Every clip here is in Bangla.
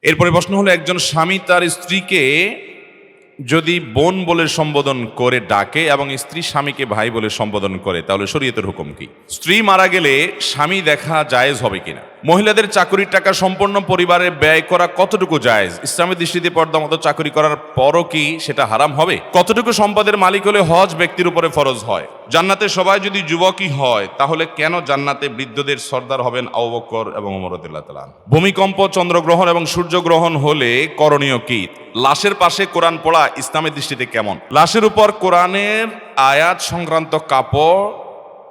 এরপরে প্রশ্ন হলো, একজন স্বামী তার স্ত্রীকে যদি বোন বলে সম্বোধন করে ডাকে এবং স্ত্রী স্বামীকে ভাই বলে সম্বোধন করে, তাহলে শরীয়তের হুকুম কি? স্ত্রী মারা গেলে স্বামী দেখা জায়েজ হবে কিনা? মহিলাদের চাকরির টাকা সম্পূর্ণ পরিবারে ব্যয় করা কতটুকু জায়েজ? ইসলামের দৃষ্টিতে পর্দা মতো চাকরি করার পরও কি সেটা হারাম হবে? কতটুকু সম্পদের মালিক হলে হজ ব্যক্তির উপরে ফরজ হয়? জান্নাতে সবাই যদি যুবকই হয়, তাহলে কেন জান্নাতে বৃদ্ধদের সর্দার হবেন আবু বকর এবং ওমর রাদিয়াল্লাহু তাআলা? ভূমিকম্প, চন্দ্রগ্রহণ এবং সূর্যগ্রহণ হলে করণীয় কি? লাশের পাশে কোরআন পড়া ইসলামের দৃষ্টিতে কেমন? লাশের উপর কোরআনের আয়াত সংক্রান্ত কাপড়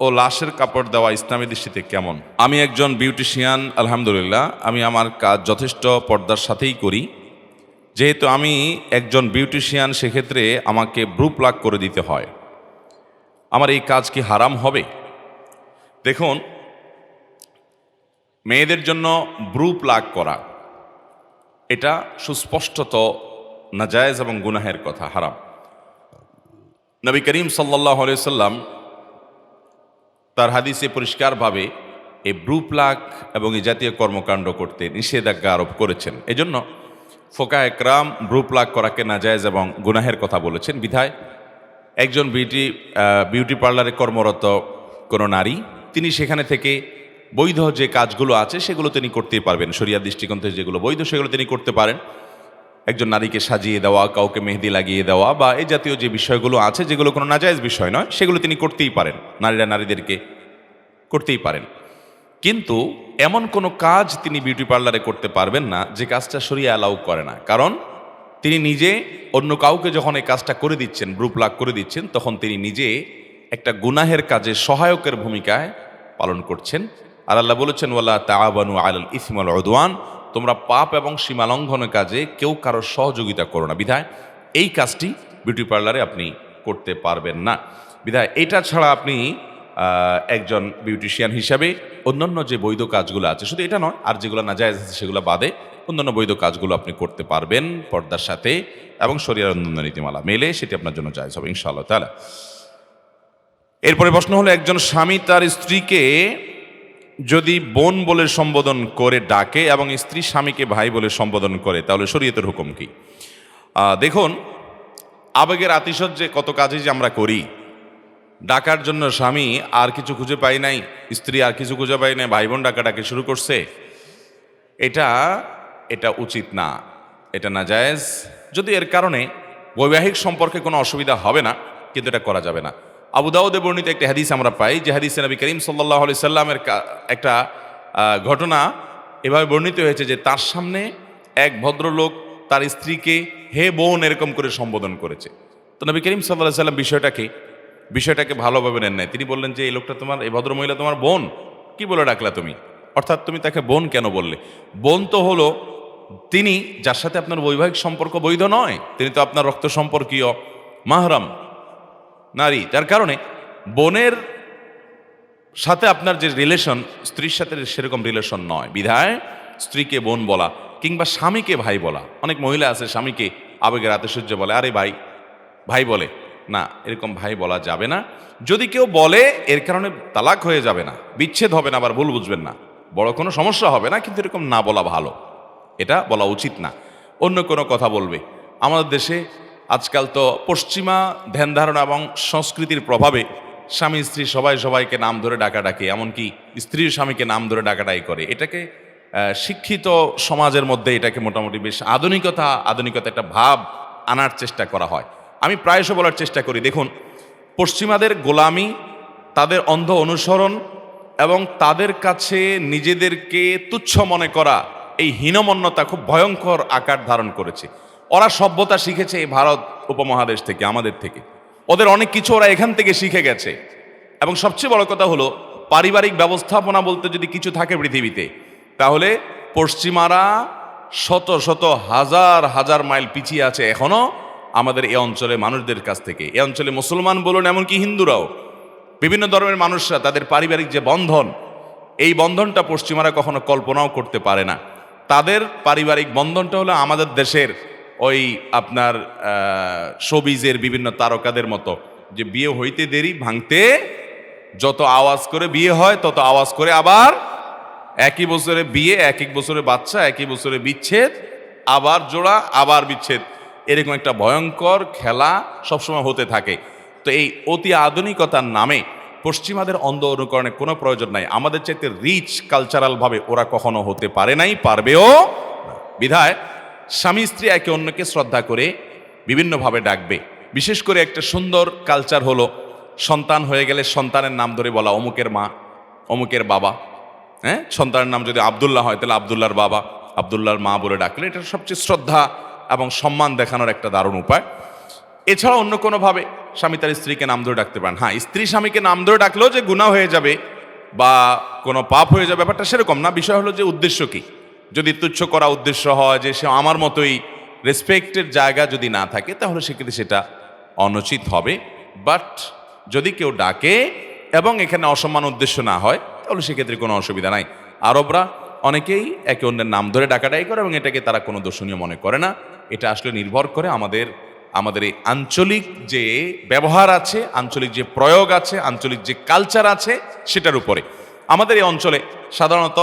ও লাশের কাপড় দেওয়া ইসলামের দৃষ্টিতে কেমন? আমি একজন বিউটিশিয়ান, আলহামদুলিল্লাহ। আমি আমার কাজ যথেষ্ট পর্দার সাথেই করি। যেহেতু আমি একজন বিউটিশিয়ান, সেক্ষেত্রে আমাকে ব্রু প্লাগ করে দিতে হয়। আমার এই কাজ কি হারাম হবে? দেখুন, মেয়েদের জন্য ব্রু প্লাগ করা এটা সুস্পষ্টত নাজায়েজ এবং গুনাহের কথা, হারাম। নবী করিম সাল্লাল্লাহু আলাইহি সাল্লাম তার হাদিসে পরিষ্কারভাবে এই ব্রু প্লাগ এবং এই জাতীয় কর্মকাণ্ড করতে নিষেধাজ্ঞা আরোপ করেছেন। এজন্য ফোকাহে কেরাম ব্রু প্লাগ করাকে নাজায়েজ এবং গুনাহের কথা বলেছেন। বিধায় একজন বিউটি পার্লারে কর্মরত কোনো নারী, তিনি সেখানে থেকে বৈধ যে কাজগুলো আছে সেগুলো তিনি করতেই পারবেন। শরিয়ার দৃষ্টিকোণ থেকে যেগুলো বৈধ সেগুলো তিনি করতে পারেন। একজন নারীকে সাজিয়ে দেওয়া, কাউকে মেহেদি লাগিয়ে দেওয়া বা এই জাতীয় যে বিষয়গুলো আছে, যেগুলো কোনো নাজায়েজ বিষয় নয়, সেগুলো তিনি করতেই পারেন। নারীরা নারীদেরকে করতেই পারেন। কিন্তু এমন কোনো কাজ তিনি বিউটি পার্লারে করতে পারবেন না যে কাজটা শরিয়া অ্যালাউ করে না। কারণ তিনি নিজে অন্য কাউকে যখন এই কাজটা করে দিচ্ছেন, ব্রু প্লাগ করে দিচ্ছেন, তখন তিনি নিজে একটা গুনাহের কাজে সহায়কের ভূমিকায় পালন করছেন। আর আল্লাহ বলেছেন, ওয়ালা তাআবানু আলাল ইসমি ওয়াল উদওয়ান, তোমরা পাপ এবং সীমালঙ্ঘনের কাজে কেউ কারোর সহযোগিতা করো না। বিধায় এই কাজটি বিউটি পার্লারে আপনি করতে পারবেন না। বিধায় এটা ছাড়া আপনি একজন বিউটিশিয়ান হিসাবে অন্যান্য যে বৈধ কাজগুলো আছে, শুধু এটা নয়, আর যেগুলো নাজায়েজ আছে সেগুলো বাদে অন্যান্য বৈধ কাজগুলো আপনি করতে পারবেন পর্দার সাথে এবং শরীয়তের অন্যান্য নীতিমালা মেলে, সেটি আপনার জন্য জায়েজ হবে ইনশাআল্লাহ তাআলা। এরপরে প্রশ্ন হলো, একজন স্বামী তার স্ত্রীকে যদি বোন বলে সম্বোধন করে ডাকে এবং স্ত্রী স্বামীকে ভাই বলে সম্বোধন করে, তাহলে শরীয়তের হুকুম কি? দেখুন, আবেগের আতিশয্যে কত কাজই যে আমরা করি। ডাকার জন্য স্বামী আর কিছু খুঁজে পাই নাই, স্ত্রী আর কিছু খুঁজে পাই নাই, ভাই বোন ডাকাডাকি শুরু করছে। এটা উচিত না, এটা নাজায়েজ। যদি এর কারণে বৈবাহিক সম্পর্কে কোনো অসুবিধা হবে না, কিন্তু এটা করা যাবে না। আবু দাউদে বর্ণিত একটা হাদিস আমরা পাই, যে হাদিসে নবী করিম সাল্লাল্লাহু আলাইহি সাল্লামের একটা ঘটনা এভাবে বর্ণিত হয়েছে যে তার সামনে এক ভদ্রলোক তার স্ত্রীকে হে বোন এরকম করে সম্বোধন করেছে। তো নবী করিম সাল্লাল্লাহু আলাইহি সাল্লাম বিষয়টাকে ভালোভাবে নেন নাই। তিনি বললেন যে এই লোকটা তোমার, এই ভদ্রমহিলা তোমার বোন, কি বলে ডাকলা তুমি? অর্থাৎ তুমি তাকে বোন কেন বললে? বোন তো হলো তিনি যার সাথে আপনার বৈবাহিক সম্পর্ক বৈধ নয়, তিনি তো আপনার রক্ত সম্পর্কীয় মাহরাম নারী। যার কারণে বোনের সাথে আপনার যে রিলেশন, স্ত্রীর সাথে সেরকম রিলেশন নয়। বিধায় স্ত্রীকে বোন বলা কিংবা স্বামীকে ভাই বলা, অনেক মহিলা আছে স্বামীকে আবেগের আতিশয্য বলে, আরে ভাই বলে না, এরকম ভাই বলা যাবে না। যদি কেউ বলে এর কারণে তালাক হয়ে যাবে না, বিচ্ছেদ হবে না, আবার ভুল বুঝবেন না, বড় কোনো সমস্যা হবে না, কিন্তু এরকম না বলা ভালো, এটা বলা উচিত না। অন্য কোনো কথা বলবে। আমাদের দেশে আজকাল তো পশ্চিমা ধ্যান ধারণা এবং সংস্কৃতির প্রভাবে স্বামী স্ত্রী সবাইকে নাম ধরে ডাকাডাকি, এমনকি স্ত্রীর স্বামীকে নাম ধরে ডাকাডাকি করে। এটাকে শিক্ষিত সমাজের মধ্যে এটাকে মোটামুটি বেশ আধুনিকতা একটা ভাব আনার চেষ্টা করা হয়। আমি প্রায়শ বলার চেষ্টা করি, দেখুন, পশ্চিমাদের গোলামি, তাদের অন্ধ অনুসরণ এবং তাদের কাছে নিজেদেরকে তুচ্ছ মনে করা, এই হীনমন্যতা খুব ভয়ঙ্কর আকার ধারণ করেছে। ওরা সভ্যতা শিখেছে এই ভারত উপমহাদেশ থেকে, আমাদের থেকে। ওদের অনেক কিছু ওরা এখান থেকে শিখে গেছে। এবং সবচেয়ে বড় কথা হলো, পারিবারিক ব্যবস্থাপনা বলতে যদি কিছু থাকে পৃথিবীতে, তাহলে পশ্চিমারা শত শত হাজার মাইল পিছিয়ে আছে এখনো আমাদের এই অঞ্চলে মানুষদের কাছ থেকে। এই অঞ্চলে মুসলমান বলুন, এমনকি হিন্দুরাও, বিভিন্ন ধর্মের মানুষরা তাদের পারিবারিক যে বন্ধন, এই বন্ধনটা পশ্চিমারা কখনো কল্পনাও করতে পারে না। তাদের পারিবারিক বন্ধনটা হলো আমাদের দেশের ওই আপনার শোবিজের বিভিন্ন তারকাদের মতো, যে বিয়ে হইতে দেরি, ভাঙতে যত আওয়াজ করে বিয়ে হয়, তত আওয়াজ করে আবার একই বছরে বিয়ে, এক বছরে বাচ্চা, একই বছরে বিচ্ছেদ, আবার জোড়া, আবার বিচ্ছেদ, এরকম একটা ভয়ঙ্কর খেলা সবসময় হতে থাকে। তো এই অতি আধুনিকতার নামে পশ্চিমাদের অন্ধ অনুকরণের কোনো প্রয়োজন নাই। আমাদের চাইতে রিচ কালচারালভাবে ওরা কখনো হতে পারে নাই, পারবেও না। বিধায় স্বামী স্ত্রী একে অন্যকে শ্রদ্ধা করে বিভিন্নভাবে ডাকবে। বিশেষ করে একটা সুন্দর কালচার হলো সন্তান হয়ে গেলে সন্তানের নাম ধরে বলা, অমুকের মা, অমুকের বাবা। হ্যাঁ, সন্তানের নাম যদি আব্দুল্লাহ হয় তাহলে আব্দুল্লাহর বাবা, আব্দুল্লাহর মা বলে ডাকলে এটা সবচেয়ে শ্রদ্ধা এবং সম্মান দেখানোর একটা দারুণ উপায়। এছাড়া অন্য কোনোভাবে স্বামী তার স্ত্রীকে নাম ধরে ডাকতে পারেন। হ্যাঁ, স্ত্রী স্বামীকে নাম ধরে ডাকলেও যে গুনাহ হয়ে যাবে বা কোনো পাপ হয়ে যাবে ব্যাপারটা সেরকম না। বিষয় হলো যে উদ্দেশ্য কি। যদি তুচ্ছ করা উদ্দেশ্য হয় যে সে আমার মতোই, রেসপেক্টের জায়গা যদি না থাকে তাহলে সেক্ষেত্রে সেটা অনুচিত হবে। বাট যদি কেউ ডাকে এবং এখানে অসম্মান উদ্দেশ্য না হয় তাহলে সেক্ষেত্রে কোনো অসুবিধা নাই। আরবরা অনেকেই একে অন্যের নাম ধরে ডাকাডাকি করে এবং এটাকে তারা কোনো দর্শনীয় মনে করে না। এটা আসলে নির্ভর করে আমাদের এই আঞ্চলিক যে ব্যবহার আছে, আঞ্চলিক যে প্রয়োগ আছে, আঞ্চলিক যে কালচার আছে সেটার উপরে। আমাদের এই অঞ্চলে সাধারণত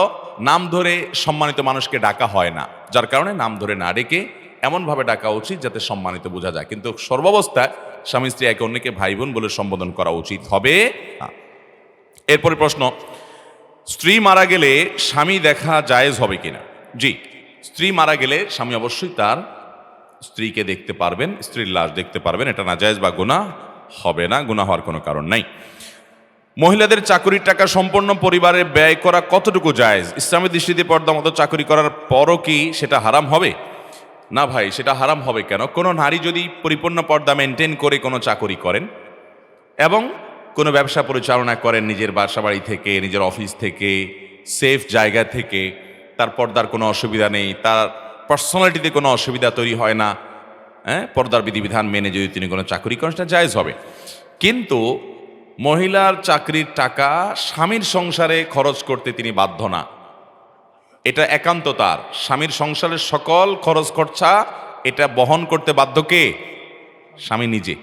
নাম ধরে সম্মানিত মানুষকে ডাকা হয় না, যার কারণে নাম ধরে না ডেকে এমনভাবে ডাকা উচিত যাতে সম্মানিত বোঝা যায়। কিন্তু সর্বাবস্থায় স্বামী স্ত্রী একে অন্যকে ভাই বোন বলে সম্বোধন করা উচিত হবে। এরপরে প্রশ্ন, স্ত্রী মারা গেলে স্বামী দেখা জায়েজ হবে কিনা? জি, স্ত্রী মারা গেলে স্বামী অবশ্যই তার স্ত্রীকে দেখতে পারবেন, স্ত্রীর লাশ দেখতে পারবেন। এটা নাজায়েজ বা গুনাহ হবে না, গুনাহ হওয়ার কোনো কারণ নাই। মহিলাদের চাকরির টাকা সম্পূর্ণ পরিবারে ব্যয় করা কতটুকু জায়েজ? ইসলামের দৃষ্টিতে পর্দা মতো চাকরি করার পরও কি সেটা হারাম হবে? না ভাই, সেটা হারাম হবে কেন? কোনো নারী যদি পরিপূর্ণ পর্দা মেনটেন করে কোনো চাকরি করেন এবং কোনো ব্যবসা পরিচালনা করেন নিজের বাসা বাড়ি থেকে, নিজের অফিস থেকে, সেফ জায়গা থেকে, তার পর্দার কোনো অসুবিধা নেই, তার পার্সোনালিটিতে কোনো অসুবিধা তৈরি হয় না, হ্যাঁ, পর্দার বিধিবিধান মেনে যদি তিনি কোনো চাকরি করেন সেটা জায়েজ হবে। কিন্তু মহিলার চাকরির টাকা স্বামীর সংসারে খরচ করতে তিনি বাধ্য না। এটা একান্ত তার। স্বামীর সংসারের সকল খরচ খরচা এটা বহন করতে বাধ্য কে? স্বামী নিজে।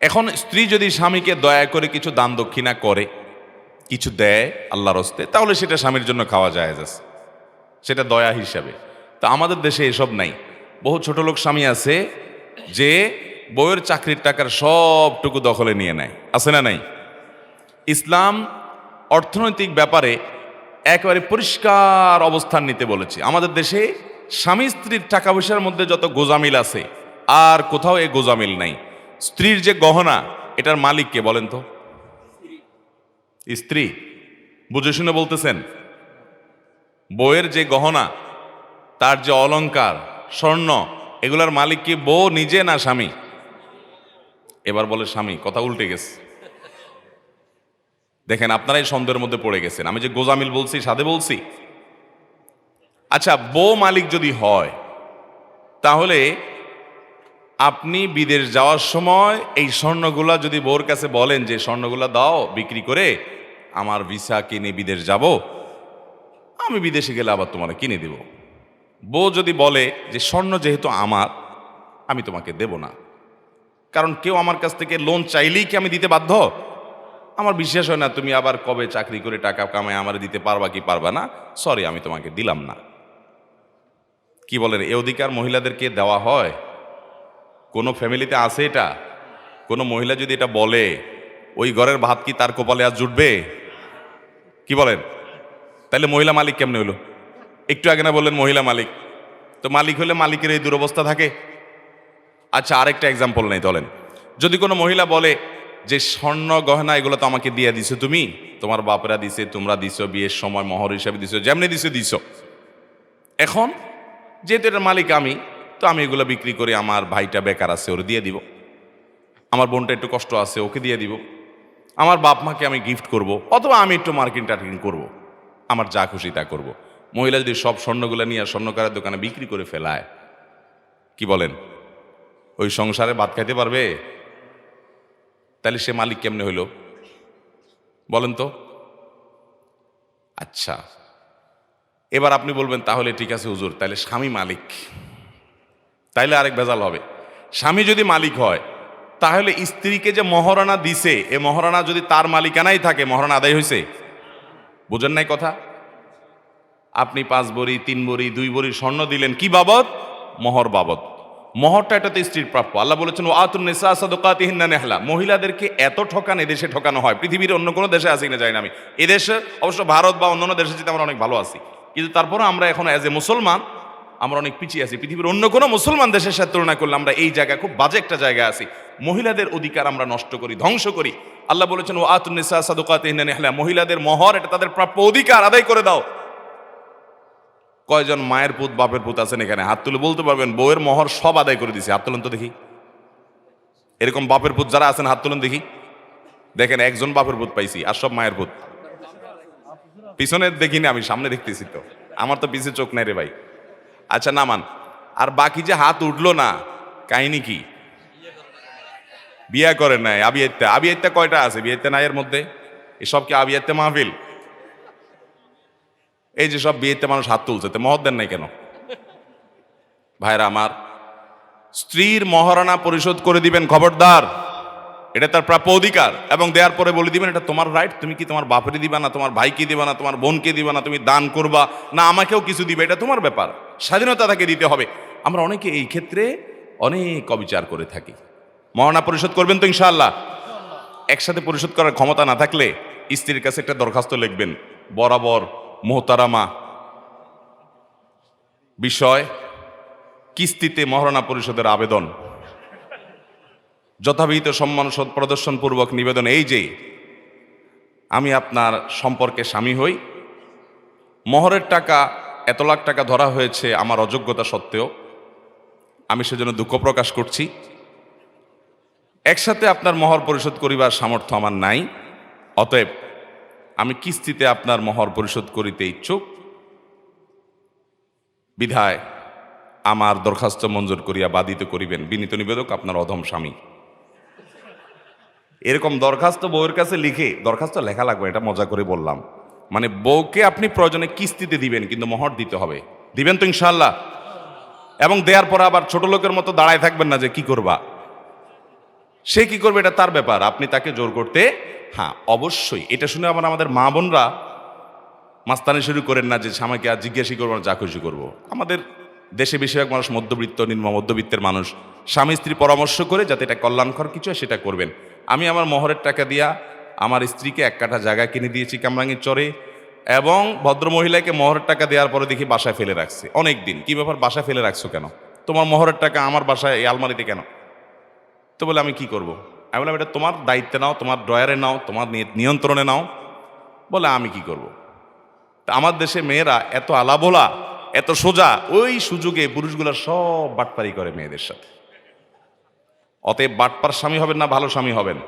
এখন স্ত্রী যদি স্বামীকে দয়া করে কিছু দান দক্ষিণা করে, কিছু দেয় আল্লাহর হস্তে, তাহলে সেটা স্বামীর জন্য খাওয়া জায়েজ আছে, সেটা দয়া হিসাবে। তা আমাদের দেশে এসব নাই। বহু ছোট লোক স্বামী আছে যে বউয়ের চাকরির টাকার সবটুকু দখলে নিয়ে নেয়, আছে না নাই? ইসলাম অর্থনৈতিক ব্যাপারে একেবারে পরিষ্কার অবস্থান নিতে বলেছে। আমাদের দেশে স্বামী স্ত্রীর টাকা পয়সার মধ্যে যত গোজামিল আছে আর কোথাও এ গোজামিল নাই। স্ত্রীর যে গহনা, এটার মালিক কে বলেন তো? স্ত্রী। বুঝে শুনে বলতেছেন? বউয়ের যে গহনা, তার যে অলংকার, স্বর্ণ, এগুলার মালিক কি বউ নিজে না স্বামী? এবার বলে স্বামী, কথা উল্টে গেছে। দেখেন, আপনারাই সন্দেহের মধ্যে পড়ে গেছেন। আমি যে গোজামিল বলছি সাধে বলছি? আচ্ছা, বউ মালিক যদি হয় তাহলে আপনি বিদেশ যাওয়ার সময় এই স্বর্ণগুলা যদি বউর কাছে বলেন যে স্বর্ণগুলা দাও বিক্রি করে, আমার ভিসা কিনে বিদেশ যাব, আমি বিদেশে গেলে আবার তোমার কিনে দেব। বউ যদি বলে যে স্বর্ণ যেহেতু আমার, আমি তোমাকে দেব না, কারণ কেউ আমার কাছ থেকে লোন চাইলেই কি আমি দিতে বাধ্য? আমার বিশ্বাস হয় না তুমি আবার কবে চাকরি করে টাকা কামায় আমার দিতে পারবা কি পারবা না, সরি আমি তোমাকে দিলাম না। কি বলেন, এ অধিকার মহিলাদেরকে দেওয়া হয়? কোনো ফ্যামিলিতে আছে এটা? কোনো মহিলা যদি এটা বলে, ওই ঘরের ভাত কি তার কপালে আজ জুটবে? কি বলেন? তাহলে মহিলা মালিক কেমনে হলো? একটু আগে না বললেন মহিলা মালিক, তো মালিক হলে মালিকের এই দুরবস্থা থাকে? আচ্ছা, আরেকটা এক্সাম্পল নেই, বলেন যদি কোনো মহিলা বলে যে স্বর্ণ গহনা এগুলো তো আমাকে দিয়ে দিছো, তুমি, তোমার বাপেরা দিছে, তোমরা দিছো, বিয়ের সময় মহর হিসাবে দিছো, যেমনি দিছো। এখন যেহেতু এটার মালিক আমি, তো আমি এগুলো বিক্রি করে আমার ভাইটা বেকার আছে ওর দিয়ে দিব, আমার বোনটা একটু কষ্ট আছে ওকে দিয়ে দিব, আমার বাপ মাকে আমি গিফট করব, অথবা আমি একটু মার্কেটিং টার্গেটিং করবো, আমার যা খুশি তা করব। মহিলা যদি সব স্বর্ণগুলো নিয়ে স্বর্ণকারের দোকানে বিক্রি করে ফেলায়, কি বলেন, ওই সংসারে ভাত খাইতে পারবে? তাহলে সে মালিক কেমনে হইল বলেন তো? আচ্ছা, এবার আপনি বলবেন তাহলে ঠিক আছে হুজুর, তাহলে স্বামী মালিক, তাইলে আরেক ভেজাল হবে। স্বামী যদি মালিক হয় তাহলে স্ত্রীকে যে মহারণা দিছে, এ মহারণা যদি তার মালিকানাই থাকে, মহারণা আদায় হয়েছে? বুঝেন নাই কথা? আপনি 5 ভরি 3 ভরি 2 ভরি স্বর্ণ দিলেন কি বাবদ? মোহর বাবদ। মোহরটা এটাতে স্ত্রীর প্রাপ্য। আল্লাহ বলেছেন ওয়া আতুন নিসা সাদকাতিহিন্না নিহলা। মহিলাদেরকে এত ঠকান এদেশে ঠকানো হয়, পৃথিবীর অন্য কোনো দেশে আছে কিনা জানি না আমি। এদেশে অবশ্য ভারত বা অন্যান্য দেশে যেতে আমরা অনেক ভালো আছি, কিন্তু তারপরে আমরা এখন অ্যাজ এ মুসলমান আমরা অনেক পিছিয়ে আছি। পৃথিবীর অন্য কোনো মুসলমান দেশের সাথে তুলনা করলে আমরা এই জায়গায় খুব বাজে একটা জায়গায় আছি। মহিলাদের অধিকার আমরা নষ্ট করি, ধ্বংস করি। আল্লাহ বলেছেন ওয়া আতুন নিসা সাদকাতিহিন্না নিহলা, মহিলাদের মোহর এটা তাদের প্রাপ্য অধিকার, আদায় করে দাও। কয়জন মায়ের পুত বাপের পুত আছেন এখানে? হাত তুলে বলতে পারবেন বউয়ের মোহর সব আদায় করে দিছে? হাত তুলেন তো দেখি। এরকম বাপের পুত যারা আছেন হাত তুলেন দেখি। দেখেন একজন বাপের পুত পাইছি, আর সব মায়ের পুত। পিছনে দেখিনি আমি, সামনে দেখতেছি তো, আমার তো পিছে চোখ নাই রে ভাই। আচ্ছা নামান। আর বাকি যে হাত উঠলো না, কাহিনী কি? বিয়া করেন নাই। আবিয়াত্তা, আবিয়াত্তা কয়টা আছে? বিয়াত্তা নাই এর মধ্যে? এসব কি আবিয়াত্তা মাহফিল? এই যে সব বিয়েতে মানুষ হাত তুলছে, তো মহর দেন নাই কেন? ভাইরা আমার, স্ত্রীর মহারণা পরিশোধ করে দিবেন, খবরদার। এটা তার প্রাপ্য অধিকার, এবং দেওয়ার পরে বলে দিবেন এটা তোমার রাইট। তুমি কি তোমার বাপের দিবা না, তোমার ভাইকে দিবা না, তোমার বোনকে দিবা না, তুমি দান করবা না আমাকেও কিছু দিবে, এটা তোমার ব্যাপার। স্বাধীনতা তাকে দিতে হবে। আমরা অনেকে এই ক্ষেত্রে অনেক অবিচার করে থাকি। মহারণা পরিশোধ করবেন তো ইনশাআল্লাহ? একসাথে পরিশোধ করার ক্ষমতা না থাকলে স্ত্রীর কাছে একটা দরখাস্ত লিখবেন, বরাবর মোহতারামা বিষয় কিস্তিতে মহারণা পরিশোধের আবেদন, যথাবিহিত সম্মান প্রদর্শন পূর্বক নিবেদন, এই যে আমি আপনার সম্পর্কে স্বামী হই, মোহরের টাকা এত লাখ টাকা ধরা হয়েছে আমার অযোগ্যতা সত্ত্বেও, আমি সেজন্য দুঃখ প্রকাশ করছি। একসাথে আপনার মোহর পরিশোধ করিবার সামর্থ্য আমার নাই, অতএব আমি কিস্তিতে আপনার মোহর পরিশোধ করিতে ইচ্ছুক, বিধায় আমার দরখাস্ত মঞ্জুর করিয়া বাধিত করিবেন। বিনীত নিবেদক, আপনার অধম স্বামী। এরকম দরখাস্ত বউয়ের কাছে লিখে, দরখাস্ত লেখা লাগবে, এটা মজা করে বললাম, মানে বউকে আপনি প্রয়োজনে কিস্তিতে দিবেন, কিন্তু মোহর দিতে হবে। দিবেন তো ইনশাআল্লাহ? এবং দেওয়ার পর আবার ছোট লোকের মতো দাঁড়ায় থাকবেন না যে কি করবা, সে কি করবে এটা তার ব্যাপার, আপনি তাকে জোর করতে, হ্যাঁ অবশ্যই। এটা শুনে আবার আমাদের মা বোনরা মাস্তানি শুরু করেন না যে স্বামীকে আর জিজ্ঞাসা করবো না, যা খুশি করবো। আমাদের দেশে বেশিরভাগ মানুষ মধ্যবিত্ত, নিম্ন মধ্যবিত্তের মানুষ। স্বামী স্ত্রী পরামর্শ করে যাতে এটা কল্যাণকর কিছু হয় সেটা করবেন। আমি আমার মোহরের টাকা দিয়া আমার স্ত্রীকে 1 কাঠা জায়গা কিনে দিয়েছি কামরাঙ্গীর চরে, এবং ভদ্রমহিলাকে মোহরের টাকা দেওয়ার পরে দেখি বাসায় ফেলে রাখছে অনেক দিন। কি ব্যাপার, বাসায় ফেলে রাখছো কেন? তোমার মোহরের টাকা আমার বাসায় এই আলমারিতে কেন? তো বলে আমি কি করব? আমি বললাম এটা তোমার দায়িত্বে নাও, তোমার ড্রয়ারে নাও, তোমার নিয়ন্ত্রণে নাও। বলে আমি কি করব? তা আমার দেশে মেয়েরা এত আলাভোলা, এত সোজা, ওই সুযোগে পুরুষগুলা সব বাটপারি করে মেয়েদের সাথে। অতএব বাটপার স্বামী হবেন না, ভালো স্বামী হবেন।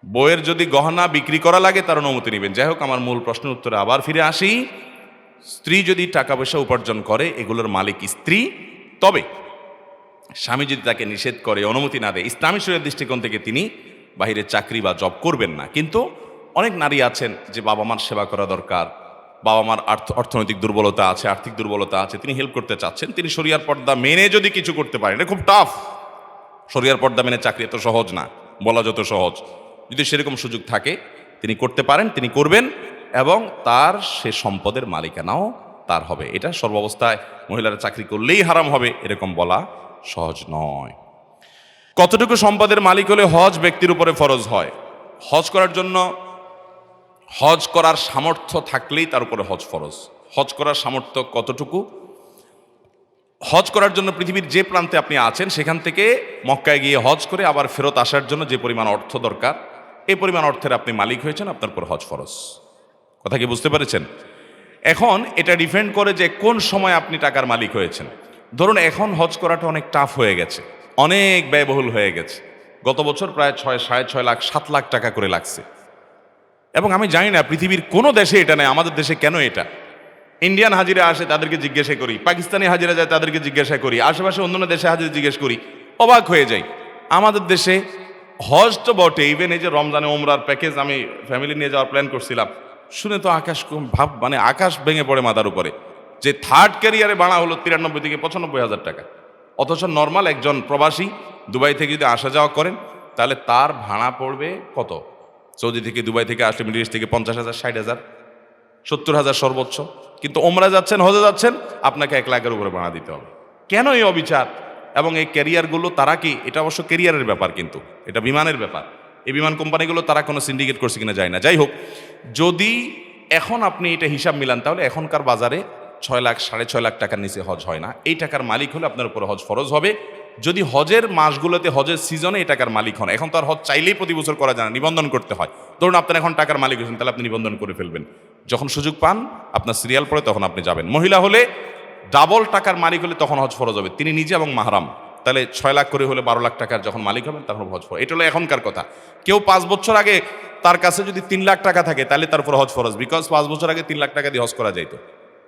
বইয়ের যদি গহনা বিক্রি করা লাগে তার অনুমতি নেবেন। যাই হোক, আমার মূল প্রশ্নের উত্তরে আবার ফিরে আসি। স্ত্রী যদি টাকা পয়সা উপার্জন করে, এগুলোর মালিক স্ত্রী। তবে স্বামী যদি তাকে নিষেধ করে, অনুমতি না দেয়, ইসলামী শরীয়তের দৃষ্টিকোণ থেকে তিনি বাহিরে চাকরি বা জব করবেন না। কিন্তু অনেক নারী আছেন যে বাবা মার সেবা করা দরকার, বাবা মার অর্থনৈতিক দুর্বলতা আছে, আর্থিক দুর্বলতা আছে, তিনি হেল্প করতে চাচ্ছেন, তিনি শরিয়ার পর্দা মেনে যদি কিছু করতে পারেন, এটা খুব টাফ। শরিয়ার পর্দা মেনে চাকরি এত সহজ না, বলা যত সহজ। যদি সেরকম সুযোগ থাকে তিনি করতে পারেন, তিনি করবেন, এবং তার সে সম্পদের মালিকানাও তার হবে। এটা সর্বাবস্থায় মহিলারা চাকরি করলেই হারাম হবে এরকম বলা সহজ নয়। কতটুকু সম্পদের মালিক হলে হজ ব্যক্তির উপরে ফরজ হয়? হজ করার জন্য, হজ করার সামর্থ্য থাকলেই তার উপরে হজ ফরজ। হজ করার সামর্থ্য কতটুকু? হজ করার জন্য পৃথিবীর যে প্রান্তে আপনি আছেন সেখান থেকে মক্কায় গিয়ে হজ করে আবার ফেরত আসার জন্য যে পরিমাণ অর্থ দরকার, এই পরিমাণ অর্থের আপনি মালিক হয়েছেন, আপনার উপর হজ ফরজ। কথা কি বুঝতে পেরেছেন? এখন এটা ডিপেন্ড করে যে কোন সময় আপনি টাকার মালিক হয়েছেন। ধরুন এখন হজ করাটা অনেক টাফ হয়ে গেছে, অনেক ব্যয়বহুল হয়ে গেছে। গত বছর প্রায় 6.5 লাখ 7 লাখ টাকা করে লাগছে। এবং আমি জানি না পৃথিবীর কোনো দেশে এটা নেই, আমাদের দেশে কেন এটা? ইন্ডিয়ান হাজিরা আসে তাদেরকে জিজ্ঞাসা করি, পাকিস্তানি হাজিরা যায় তাদেরকে জিজ্ঞাসা করি, আশেপাশে অন্যান্য দেশে হাজিরা জিজ্ঞেস করি, অবাক হয়ে যাই। আমাদের দেশে হজ তো বটে, ইভেন এই যে রমজানে ওমরার প্যাকেজ আমি ফ্যামিলি নিয়ে যাওয়ার প্ল্যান করছিলাম, শুনে তো আকাশ ভাব, মানে আকাশ ভেঙে পড়ে মাথার উপরে, যে থার্ড ক্যারিয়ারে ভাড়া হলো 93 থেকে 95 হাজার টাকা। অথচ নর্মাল একজন প্রবাসী দুবাই থেকে যদি আসা যাওয়া করেন তাহলে তার ভাড়া পড়বে কত? সৌদি থেকে দুবাই থেকে আসলে মিডল ইস্ট থেকে 50,000 60,000। 70,000 সর্বোচ্চ। কিন্তু ওমরা যাচ্ছেন, হজে যাচ্ছেন, আপনাকে 1 লাখের উপরে ভাড়া দিতে হবে। কেন এই অবিচার? এবং এই ক্যারিয়ারগুলো তারা কি, এটা অবশ্য ক্যারিয়ারের ব্যাপার, কিন্তু এটা বিমানের ব্যাপার। এই বিমান কোম্পানিগুলো তারা কোনো সিন্ডিকেট করছে কিনা যায় না। যাই হোক, যদি এখন আপনি এটা হিসাব মিলান, তাহলে এখনকার বাজারে 6 লাখ 6.5 লাখ টাকার নিচে হজ হয় না। এই টাকার মালিক হলে আপনার উপর হজ ফরজ হবে, যদি হজের মাসগুলোতে, হজের সিজনে এই টাকার মালিক হন। এখন তো আর হজ চাইলেই প্রতি বছর করা যায় না, নিবন্ধন করতে হয়। ধরুন আপনার এখন টাকার মালিক হয়েছেন, তাহলে আপনি নিবন্ধন করে ফেলবেন। যখন সুযোগ পান, আপনার সিরিয়াল পড়ে, তখন আপনি যাবেন। মহিলা হলে, ডাবল টাকার মালিক হলে তখন হজ ফরজ হবে, তিনি নিজে এবং মাহরাম। তাহলে 6 লাখ করে হলে 12 লাখ টাকার যখন মালিক হবেন, তখন হজ ফরজ। এটা হলো এখনকার কথা। কেউ 5 বছর আগে তার কাছে যদি 3 লাখ টাকা থাকে, তাহলে তার উপর হজ ফরজ, বিকজ 5 বছর আগে 3 লাখ টাকা দিয়ে হজ করা যাইতো।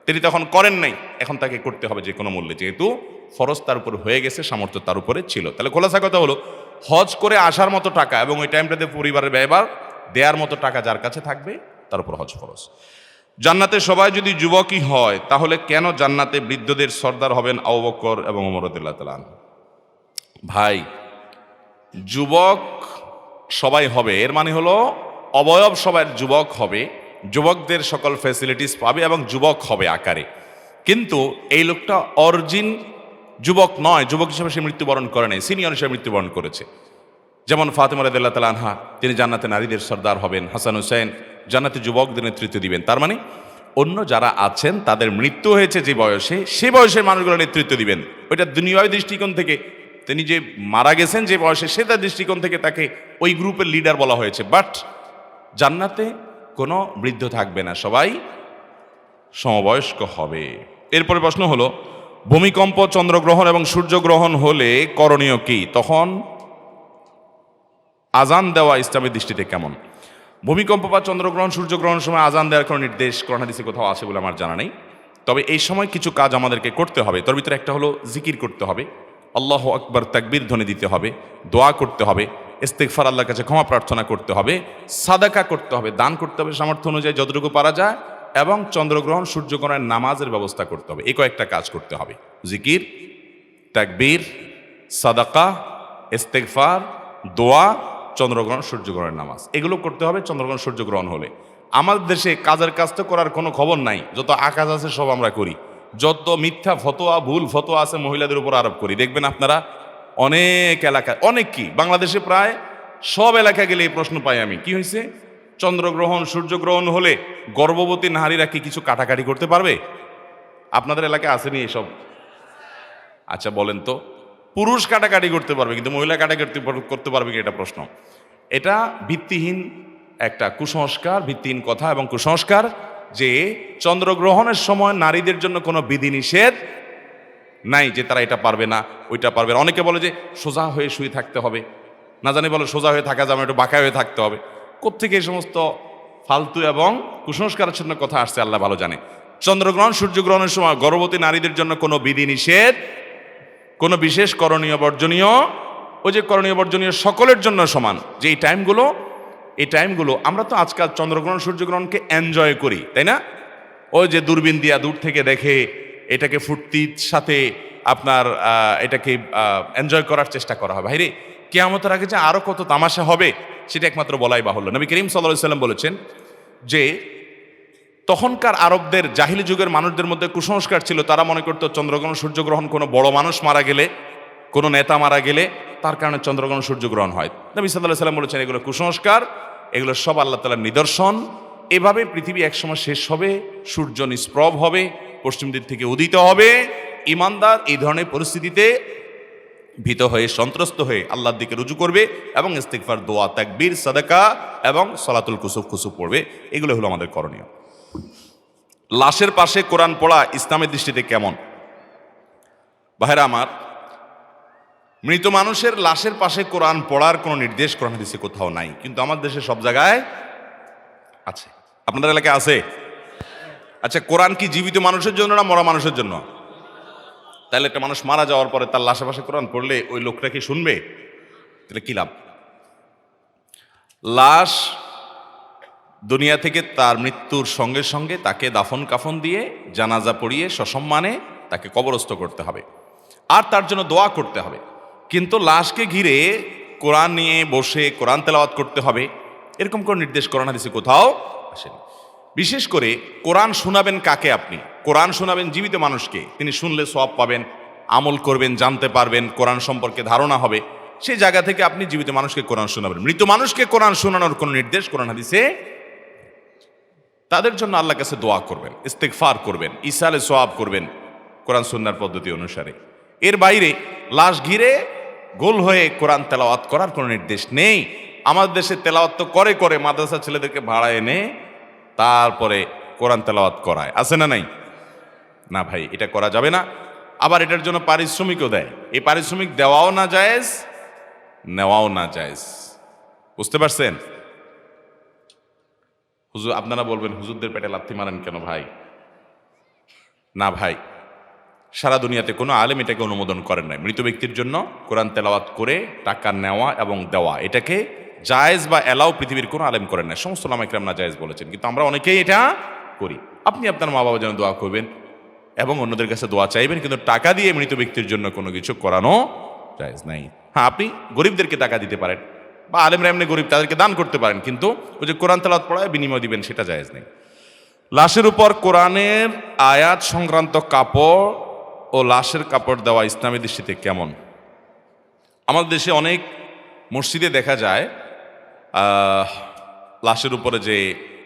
তিনি তখন করেন নাই, এখন তাকে করতে হবে যে কোনো মূল্যে, যেহেতু ফরজ তার উপর হয়ে গেছে, সামর্থ্য তার উপরে ছিল। তাহলে খোলাসা কথা হলো, হজ করে আসার মতো টাকা এবং ওই টাইমটাতে পরিবারের ব্যয়ভার দেওয়ার মতো টাকা যার কাছে থাকবে, তার উপর হজ ফরজ। জান্নাতে সবাই যদি যুবকই হয়, তাহলে কেন জান্নাতে বৃদ্ধদের সর্দার হবেন আবু বকর এবং ওমর রাদিয়াল্লাহু তাআলা আনহু? ভাই, যুবক সবাই হবে, এর মানে হলো অবয়ব সবার যুবক হবে, যুবকদের সকল ফ্যাসিলিটিস পাবে এবং যুবক হবে আকারে। কিন্তু এই লোকটা অরিজিন যুবক নয়, যুবক হিসেবে সে মৃত্যুবরণ করে নাই, সিনিয়র হিসেবে মৃত্যুবরণ করেছে। যেমন ফাতেমা রাদিয়াল্লাহু তাআলা আনহা, তিনি জান্নাতে নারীদের সর্দার হবেন। হাসান হুসাইন জান্নাতে যুবকদের নেতৃত্ব দিবেন। তার মানে অন্য যারা আছেন তাদের মৃত্যু হয়েছে যে বয়সে, সে বয়সের মানুষগুলো নেতৃত্ব দিবেন। ওইটা দুনিয়ার দৃষ্টিকোণ থেকে, তিনি যে মারা গেছেন যে বয়সে, সেটার দৃষ্টিকোণ থেকে তাকে ওই গ্রুপের লিডার বলা হয়েছে। বাট জান্নাতে কোনো বৃদ্ধ থাকবে না, সবাই সমবয়স্ক হবে। এরপরে প্রশ্ন হলো, ভূমিকম্প, চন্দ্রগ্রহণ এবং সূর্যগ্রহণ হলে করণীয় কি? তখন আজান দেওয়া ইসলামের দৃষ্টিতে কেমন? ভূমিকম্প বা চন্দ্রগ্রহণ, সূর্যগ্রহণের সময় আজান দেওয়ার কোনো নির্দেশ কোরআন হাদিসে কোথাও আছে বলে আমার জানা নেই। তবে এই সময় কিছু কাজ আমাদেরকে করতে হবে। তার ভিতরে একটা হলো জিকির করতে হবে, আল্লাহু আকবার তাকবীর ধ্বনি দিতে হবে, দোয়া করতে হবে, ইস্তিগফার, আল্লাহর কাছে ক্ষমা প্রার্থনা করতে হবে, সাদাকা করতে হবে, দান করতে হবে সামর্থ্য অনুযায়ী যতটুকু পারা যায়, এবং চন্দ্রগ্রহণ সূর্যগ্রহণের নামাজের ব্যবস্থা করতে হবে। এই কয়েকটা কাজ করতে হবে: জিকির, তাকবীর, সাদাকা, ইস্তিগফার, দোয়া, চন্দ্রগ্রহণ সূর্যগ্রহণের নামাজ, এগুলো করতে হবে চন্দ্রগ্রহণ সূর্যগ্রহণ হলে। আমাদের দেশে কাজের কাজ তো করার কোনো খবর নাই, যত আকাজ আছে সব আমরা করি, যত মিথ্যা ফতোয়া, ভুল ফতোয়া আছে মহিলাদের উপর আরোপ করি। দেখবেন আপনারা অনেক এলাকায়, অনেক কি বাংলাদেশে প্রায় সব এলাকায় গেলে এই প্রশ্ন পাই আমি, কি হয়েছে, চন্দ্রগ্রহণ সূর্যগ্রহণ হলে গর্ভবতী নারীরা কি কিছু কাটাকাটি করতে পারবে? আপনাদের এলাকায় আসেনি এসব? আচ্ছা বলেন তো, পুরুষ কাটাকাটি করতে পারবে কিন্তু মহিলা কাটাকাটি করতে পারবে কি? এটা প্রশ্ন। এটা ভিত্তিহীন একটা কুসংস্কার, ভিত্তিহীন কথা এবং কুসংস্কার যে চন্দ্রগ্রহণের সময় নারীদের জন্য কোনো বিধিনিষেধ নাই, যে তারা এটা পারবে না, ওইটা পারবে না। অনেকে বলে যে সোজা হয়ে শুয়ে থাকতে হবে, না জানি বলে সোজা হয়ে থাকা যাবে, একটু বাঁকা হয়ে থাকতে হবে। কোত্থেকে এই সমস্ত ফালতু এবং কুসংস্কারের জন্য কথা আসছে আল্লাহ ভালো জানে। চন্দ্রগ্রহণ সূর্যগ্রহণের সময় গর্ভবতী নারীদের জন্য কোনো বিধিনিষেধ, কোনো বিশেষ করণীয় বর্জনীয়, ওই যে করণীয় বর্জনীয় সকলের জন্য সমান, যে এই টাইমগুলো আমরা তো আজকাল চন্দ্রগ্রহণ সূর্যগ্রহণকে এনজয় করি, তাই না? ওই যে দূরবীন দিয়া দূর থেকে দেখে, এটাকে ফুর্তির সাথে আপনার এটাকে এনজয় করার চেষ্টা করা হয়। ভাইরে, কিয়ামতের আগে যে আরো কত তামাশা হবে সেটা একমাত্র বলাই বাহুল্য। নবী করিম সাল্লাল্লাহু আলাইহি ওয়াসাল্লাম বলেছেন যে তখনকার আরবদের, জাহিলি যুগের মানুষদের মধ্যে কুসংস্কার ছিল, তারা মনে করতো চন্দ্রগ্রহণ সূর্যগ্রহণ কোনো বড় মানুষ মারা গেলে, কোনো নেতা মারা গেলে তার কারণে চন্দ্রগ্রহণ সূর্যগ্রহণ হয়। নবী সাল্লাল্লাহু আলাইহি ওয়াসাল্লাম বলেছেন এগুলো কুসংস্কার, এগুলো সব আল্লাহ তাআলার নিদর্শন। এভাবে পৃথিবী একসময় শেষ হবে, সূর্য নিষ্প্রভ হবে, পশ্চিম দিক থেকে উদিত হবে। ঈমানদার এই ধরনের পরিস্থিতিতে ভীত হয়ে, সন্ত্রস্ত হয়ে আল্লাহর দিকে রুজু করবে এবং ইস্তিগফার, দোয়া, তাকবীর, সাদাকা এবং সালাতুল কুসুফ পড়বে। এগুলো হলো আমাদের করণীয়। লাশের পাশে কোরআন পড়া ইসলামের দৃষ্টিতে কেমন? ভাইরা আমার, মৃত মানুষের লাশের পাশে কোরআন পড়ার কোনো নির্দেশ কোরআন হাদিসে কোথাও নাই, কিন্তু আমার দেশে সব জায়গায় আছে। আপনাদের এলাকায় আছে? আচ্ছা, কোরআন কি জীবিত মানুষের জন্য না মরা মানুষের জন্য? তাহলে একটা মানুষ মারা যাওয়ার পরে তার লাশের পাশে কোরআন পড়লে ওই লোকটা কি শুনবে? তাহলে কি লাভ? লাশ দুনিয়া থেকে তার মৃত্যুর সঙ্গে সঙ্গে তাকে দাফন কাফন দিয়ে, জানাজা পড়িয়ে সসম্মানে তাকে কবরস্থ করতে হবে, আর তার জন্য দোয়া করতে হবে। কিন্তু লাশকে ঘিরে কোরআন নিয়ে বসে কোরআন তেলাওয়াত করতে হবে, এরকম কোন নির্দেশ কোরআন হাদিসে কোথাও আসেনি। বিশেষ করে কোরআন শোনাবেন কাকে? আপনি কোরআন শোনাবেন জীবিত মানুষকে, তিনি শুনলে সওয়াব পাবেন, আমল করবেন, জানতে পারবেন, কোরআন সম্পর্কে ধারণা হবে। সেই জায়গা থেকে আপনি জীবিত মানুষকে কোরআন শোনাবেন। মৃত মানুষকে কোরআন শোনানোর কোনো নির্দেশ কোরআন হাদিসে? তাদের জন্য আল্লাহর কাছে দোয়া করবেন, ইস্তেগফার করবেন, ইসালে সওয়াব করবেন কোরআন সুন্নাহর পদ্ধতি অনুসারে। এর বাইরে লাশ ঘিরে গোল হয়ে কোরআন তেলাওয়াত করার কোনো নির্দেশ নেই। আমাদের দেশে তেলাওয়াত তো করে করে মাদ্রাসা ছেলেদেরকে ভাড়া এনে তারপরে কোরআন তেলাওয়াত করায়, আছে না নাই? না ভাই, এটা করা যাবে না। আবার এটার জন্য পারিশ্রমিকও দেয়। এই পারিশ্রমিক দেওয়াও না জায়েজ, নেওয়াও না জায়েজ। বুঝতে পারছেন? হুজুর, আপনারা বলবেন হুজুরদের পেটে লাথি মারেন কেন ভাই? না ভাই, সারা দুনিয়াতে কোনো আলেম এটাকে অনুমোদন করেন নাই। মৃত ব্যক্তির জন্য কোরআন তেলাওয়াত করে টাকা নেওয়া এবং দেওয়া, এটাকে জায়েজ বা এলাও পৃথিবীর কোনো আলেম করেন নাই। সমস্ত ওলামা ইকরাম না জায়েজ বলেছেন, কিন্তু আমরা অনেকেই এটা করি। আপনি আপনার মা বাবার জন্য দোয়া করবেন এবং অন্যদের কাছে দোয়া চাইবেন, কিন্তু টাকা দিয়ে মৃত ব্যক্তির জন্য কোনো কিছু করানো জায়েজ নাই। হ্যাঁ, আপনি গরিবদেরকে টাকা দিতে পারেন, বা আলেমরা এমনি গরিব, তাদেরকে দান করতে পারেন, কিন্তু ওই যে কোরআন তেলাওয়াত পড়ায় বিনিময় দিবেন, সেটা জায়েজ নেই। লাশের উপর কোরআনের আয়াত সংক্রান্ত কাপড় ও লাশের কাপড় দেওয়া ইসলামী দৃষ্টিতে কেমন? আমাদের দেশে অনেক মসজিদে দেখা যায় লাশের উপরে যে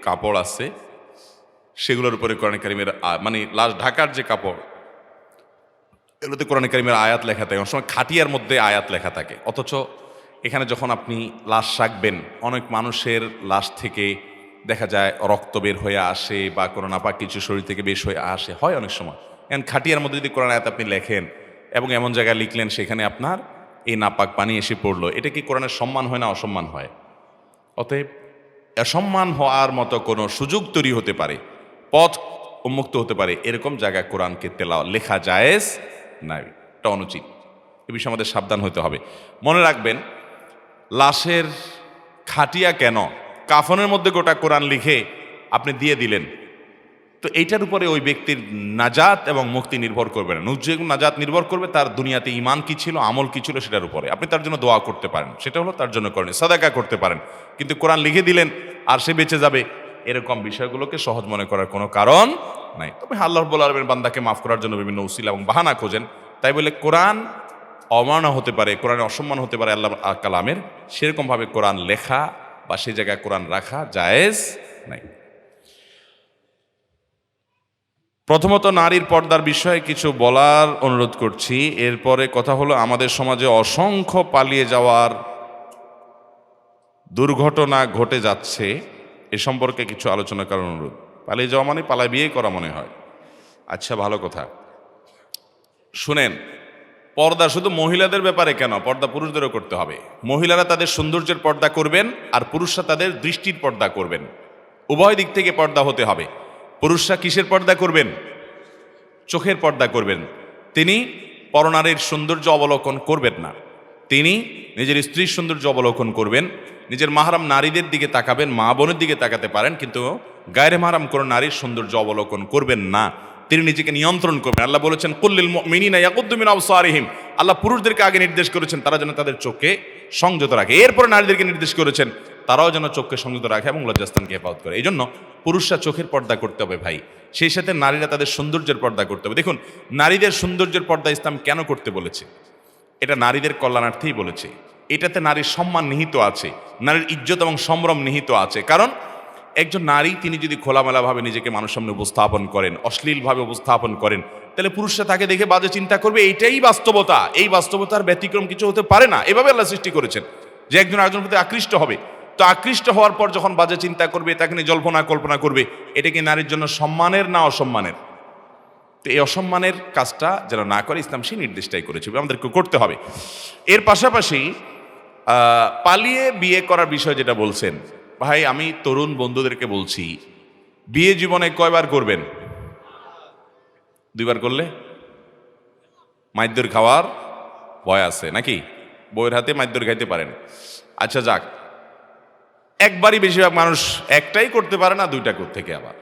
কাপড় আছে সেগুলোর উপরে কোরআন কারীমের মানে লাশ ঢাকার যে কাপড়, এগুলোতে কোরআন কারীমের আয়াত লেখা থাকে। অনেক সময় খাটিয়ার মধ্যে আয়াত লেখা থাকে, অথচ এখানে যখন আপনি লাশ রাখবেন, অনেক মানুষের লাশ থেকে দেখা যায় রক্ত বের হয়ে আসে বা কোনো নাপাক কিছু শরীর থেকে বেশ হয়ে আসে, হয় অনেক সময়। এখন খাটিয়ার মধ্যে যদি কোরআন আয়াত আপনি লেখেন এবং এমন জায়গায় লিখলেন সেখানে আপনার এই নাপাক পানি এসে পড়লো, এটা কি কোরআনের সম্মান হয় না অসম্মান হয়? অতএব অসম্মান হওয়ার মতো কোনো সুযোগ তৈরি হতে পারে, পথ উন্মুক্ত হতে পারে, এরকম জায়গায় কোরআনকে লেখা জায়েজ নাই, এটা অনুচিত। এ বিষয়ে আমাদের সাবধান হতে হবে। মনে রাখবেন, লাশের খাটিয়া কেন, কাফনের মধ্যে গোটা কোরআন লিখে আপনি দিয়ে দিলেন, তো এইটার উপরে ওই ব্যক্তির নাজাত এবং মুক্তি নির্ভর করবে না। নাজাত নির্ভর করবে তার দুনিয়াতে ঈমান কি ছিল, আমল কি ছিল সেটার উপরে। আপনি তার জন্য দোয়া করতে পারেন, সেটা হলো তার জন্য করেন, সাদাকা করতে পারেন, কিন্তু কোরআন লিখে দিলেন আর সে বেঁচে যাবে, এরকম বিষয়গুলোকে সহজ মনে করার কোনো কারণ নাই। তবে আল্লাহ রাব্বুল আলামিন বান্দাকে মাফ করার জন্য বিভিন্ন উসিলা এবং বাহানা খোঁজেন, তাই বলে কোরআন অমানা হতে পারে, কোরআনে অসম্মান হতে পারে আল্লাহ কালামের, সেরকমভাবে কোরআন লেখা বা সেই জায়গায় কোরআন রাখা জায়েজ নাই। প্রথমত নারীর পর্দার বিষয়ে কিছু বলার অনুরোধ করছি। এরপরে কথা হলো, আমাদের সমাজে অসংখ্য পালিয়ে যাওয়ার দুর্ঘটনা ঘটে যাচ্ছে, এ সম্পর্কে কিছু আলোচনা করার অনুরোধ। পালিয়ে যাওয়া মানে পালায় বিয়ে করা মনে হয়। আচ্ছা, ভালো কথা। শুনেন, পর্দা শুধু মহিলাদের ব্যাপারে কেন, পর্দা পুরুষদেরও করতে হবে। মহিলারা তাদের সৌন্দর্যের পর্দা করবেন আর পুরুষরা তাদের দৃষ্টির পর্দা করবেন। উভয় দিক থেকে পর্দা হতে হবে। পুরুষরা কিসের পর্দা করবেন? চোখের পর্দা করবেন। তিনি পরনারীর সৌন্দর্য অবলোকন করবেন না, তিনি নিজের স্ত্রীর সৌন্দর্য অবলোকন করবেন। নিজের মাহরাম নারীদের দিকে তাকাবেন, মা বোনের দিকে তাকাতে পারেন, কিন্তু গায়রে মাহরাম কোনো নারীর সৌন্দর্য অবলোকন করবেন না। তিনি নিজেকে নিয়ন্ত্রণ করবেন। আল্লাহ বলেছেন, কুল্লিল মুমিনিনা ইয়াগুদ্দু মিন আবসারিহিম। আল্লাহ পুরুষদেরকে আগে নির্দেশ করেছেন তারা যেন তাদের চোখকে সংযত রাখে, এরপরে নারীদেরকে নির্দেশ করেছেন তারাও যেন চোখকে সংযত রাখে এবং লজ্জাস্থানকে হেফাজত করে। এই জন্য পুরুষরা চোখের পর্দা করতে হবে ভাই, সেই সাথে নারীরা তাদের সৌন্দর্যের পর্দা করতে হবে। দেখুন, নারীদের সৌন্দর্যের পর্দা ইসলাম কেন করতে বলেছে? এটা নারীদের কল্যাণার্থেই বলেছে। এটাতে নারীর সম্মান নিহিত আছে, নারীর ইজ্জত এবং সম্ভ্রম নিহিত আছে। কারণ একজন নারী তিনি যদি খোলামেলাভাবে নিজেকে মানুষের সামনে উপস্থাপন করেন, অশ্লীলভাবে উপস্থাপন করেন, তাহলে পুরুষরা তাকে দেখে বাজে চিন্তা করবে। এইটাই বাস্তবতা, এই বাস্তবতার ব্যতিক্রম কিছু হতে পারে না। এভাবে আল্লাহ সৃষ্টি করেছেন যে একজন আরেকজনের প্রতি আকৃষ্ট হবে। তো আকৃষ্ট হওয়ার পর যখন বাজে চিন্তা করবে, তাকে নিয়ে জল্পনা কল্পনা করবে, এটা কি নারীর জন্য সম্মানের না অসম্মানের? তো এই অসম্মানের কাজটা যেন না করে ইসলাম সেই নির্দেশটাই করেছে, আমাদেরকে করতে হবে। এর পাশাপাশি পালিয়ে বিয়ে করার বিষয় যেটা বলছেন ভাই, আমি তরুণ বন্ধুদেরকে বলছি, বিয়ে জীবনে কয়বার করবেন? 2 বার করলে মাইদ্যর খাওয়ার ভয় আছে নাকি? বইয়ের হাতে মাইদ্যর খাইতে পারেন। আচ্ছা যাক, একবারই বেশিরভাগ মানুষ একটাই করতে পারে না, 2টা থেকে আবার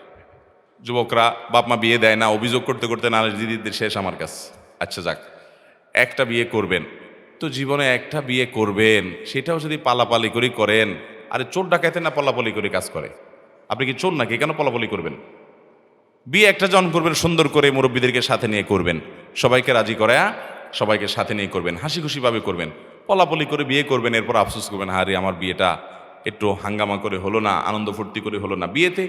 যুবকরা বাপ মা বিয়ে দেয় না, অভিযোগ করতে করতে নারী দিদিদের শেষ আমার কাছে। আচ্ছা যাক, একটা বিয়ে করবেন তো জীবনে একটা বিয়ে করবেন, সেটাও যদি পালাপালি করে করেন, আরে চোর ডাকাইতে না পালাপালি করে কাজ করে, আপনি কি চোর নাকি? কেন পলাপলি করবেন? বিয়ে একটা জন করবেন সুন্দর করে, মুরব্বীদেরকে সাথে নিয়ে করবেন, সবাইকে রাজি করায়া সবাইকে সাথে নিয়ে করবেন, হাসি খুশিভাবে করবেন। পলাপলি করে বিয়ে করবেন, এরপর আফসোস করবেন, হারে আমার বিয়েটা একটু হাঙ্গামা করে হলো না, আনন্দ ফুর্তি করে হলো না। বিয়েতে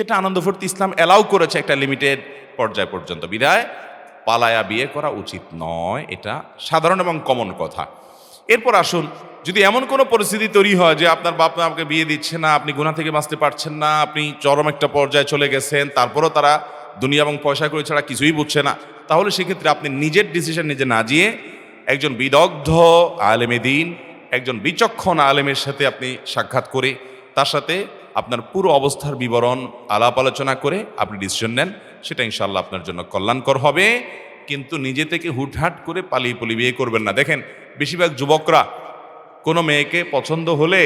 একটা আনন্দ ফুর্তি ইসলাম অ্যালাউ করেছে একটা লিমিটেড পর্যায় পর্যন্ত, বিদায় পালায়া বিয়ে করা উচিত নয়। এটা সাধারণ এবং কমন কথা। এরপর আসুন, যদি এমন কোনো পরিস্থিতি তৈরি হয় যে আপনার বাপ মা আপনাকে বিয়ে দিচ্ছে না, আপনি গুনাহ থেকে বাঁচতে পারছেন না, আপনি চরম একটা পর্যায়ে চলে গেছেন, তারপরও তারা দুনিয়া এবং পয়সা করে ছাড়া কিছুই বুঝছে না, তাহলে সেক্ষেত্রে আপনি নিজের ডিসিশন নিজে না দিয়ে একজন বিদগ্ধ আলেমে দ্বীন, একজন বিচক্ষণ আলেমের সাথে আপনি সাক্ষাৎ করে তার সাথে আপনার পুরো অবস্থার বিবরণ আলাপ আলোচনা করে আপনি ডিসিশন নেন, সেটা ইনশাআল্লাহ আপনার জন্য কল্যাণকর হবে। কিন্তু নিজে থেকে হুটহাট করে পালিয়ে পালিয়ে বিয়ে করবেন না। দেখেন, বেশিরভাগ যুবকরা কোনো মেয়েকে পছন্দ হলে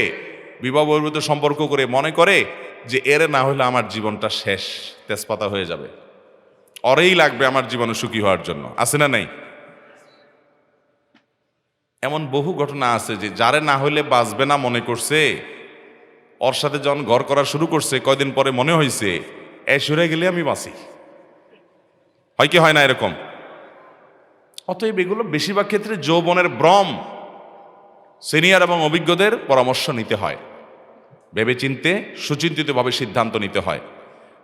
বিবাহ বহির্ভূত সম্পর্ক করে মনে করে যে এর না হলে আমার জীবনটা শেষ, তেজপাতা হয়ে যাবে, অরেই লাগবে আমার জীবনে সুখী হওয়ার জন্য। আছে না নাই? এমন বহু ঘটনা আছে যে যারে না হলে বাঁচবে না মনে করছে, ওর সাথে যখন ঘর করা শুরু করছে কয়দিন পরে মনে হয়েছে সরে গেলে আমি বাঁচি। হয় কি হয় না এরকম? অতএব এগুলো বেশিরভাগ ক্ষেত্রে যৌবনের ভ্রম। সিনিয়র এবং অভিজ্ঞদের পরামর্শ নিতে হয়, ভেবেচিন্তে সুচিন্তিতভাবে সিদ্ধান্ত নিতে হয়।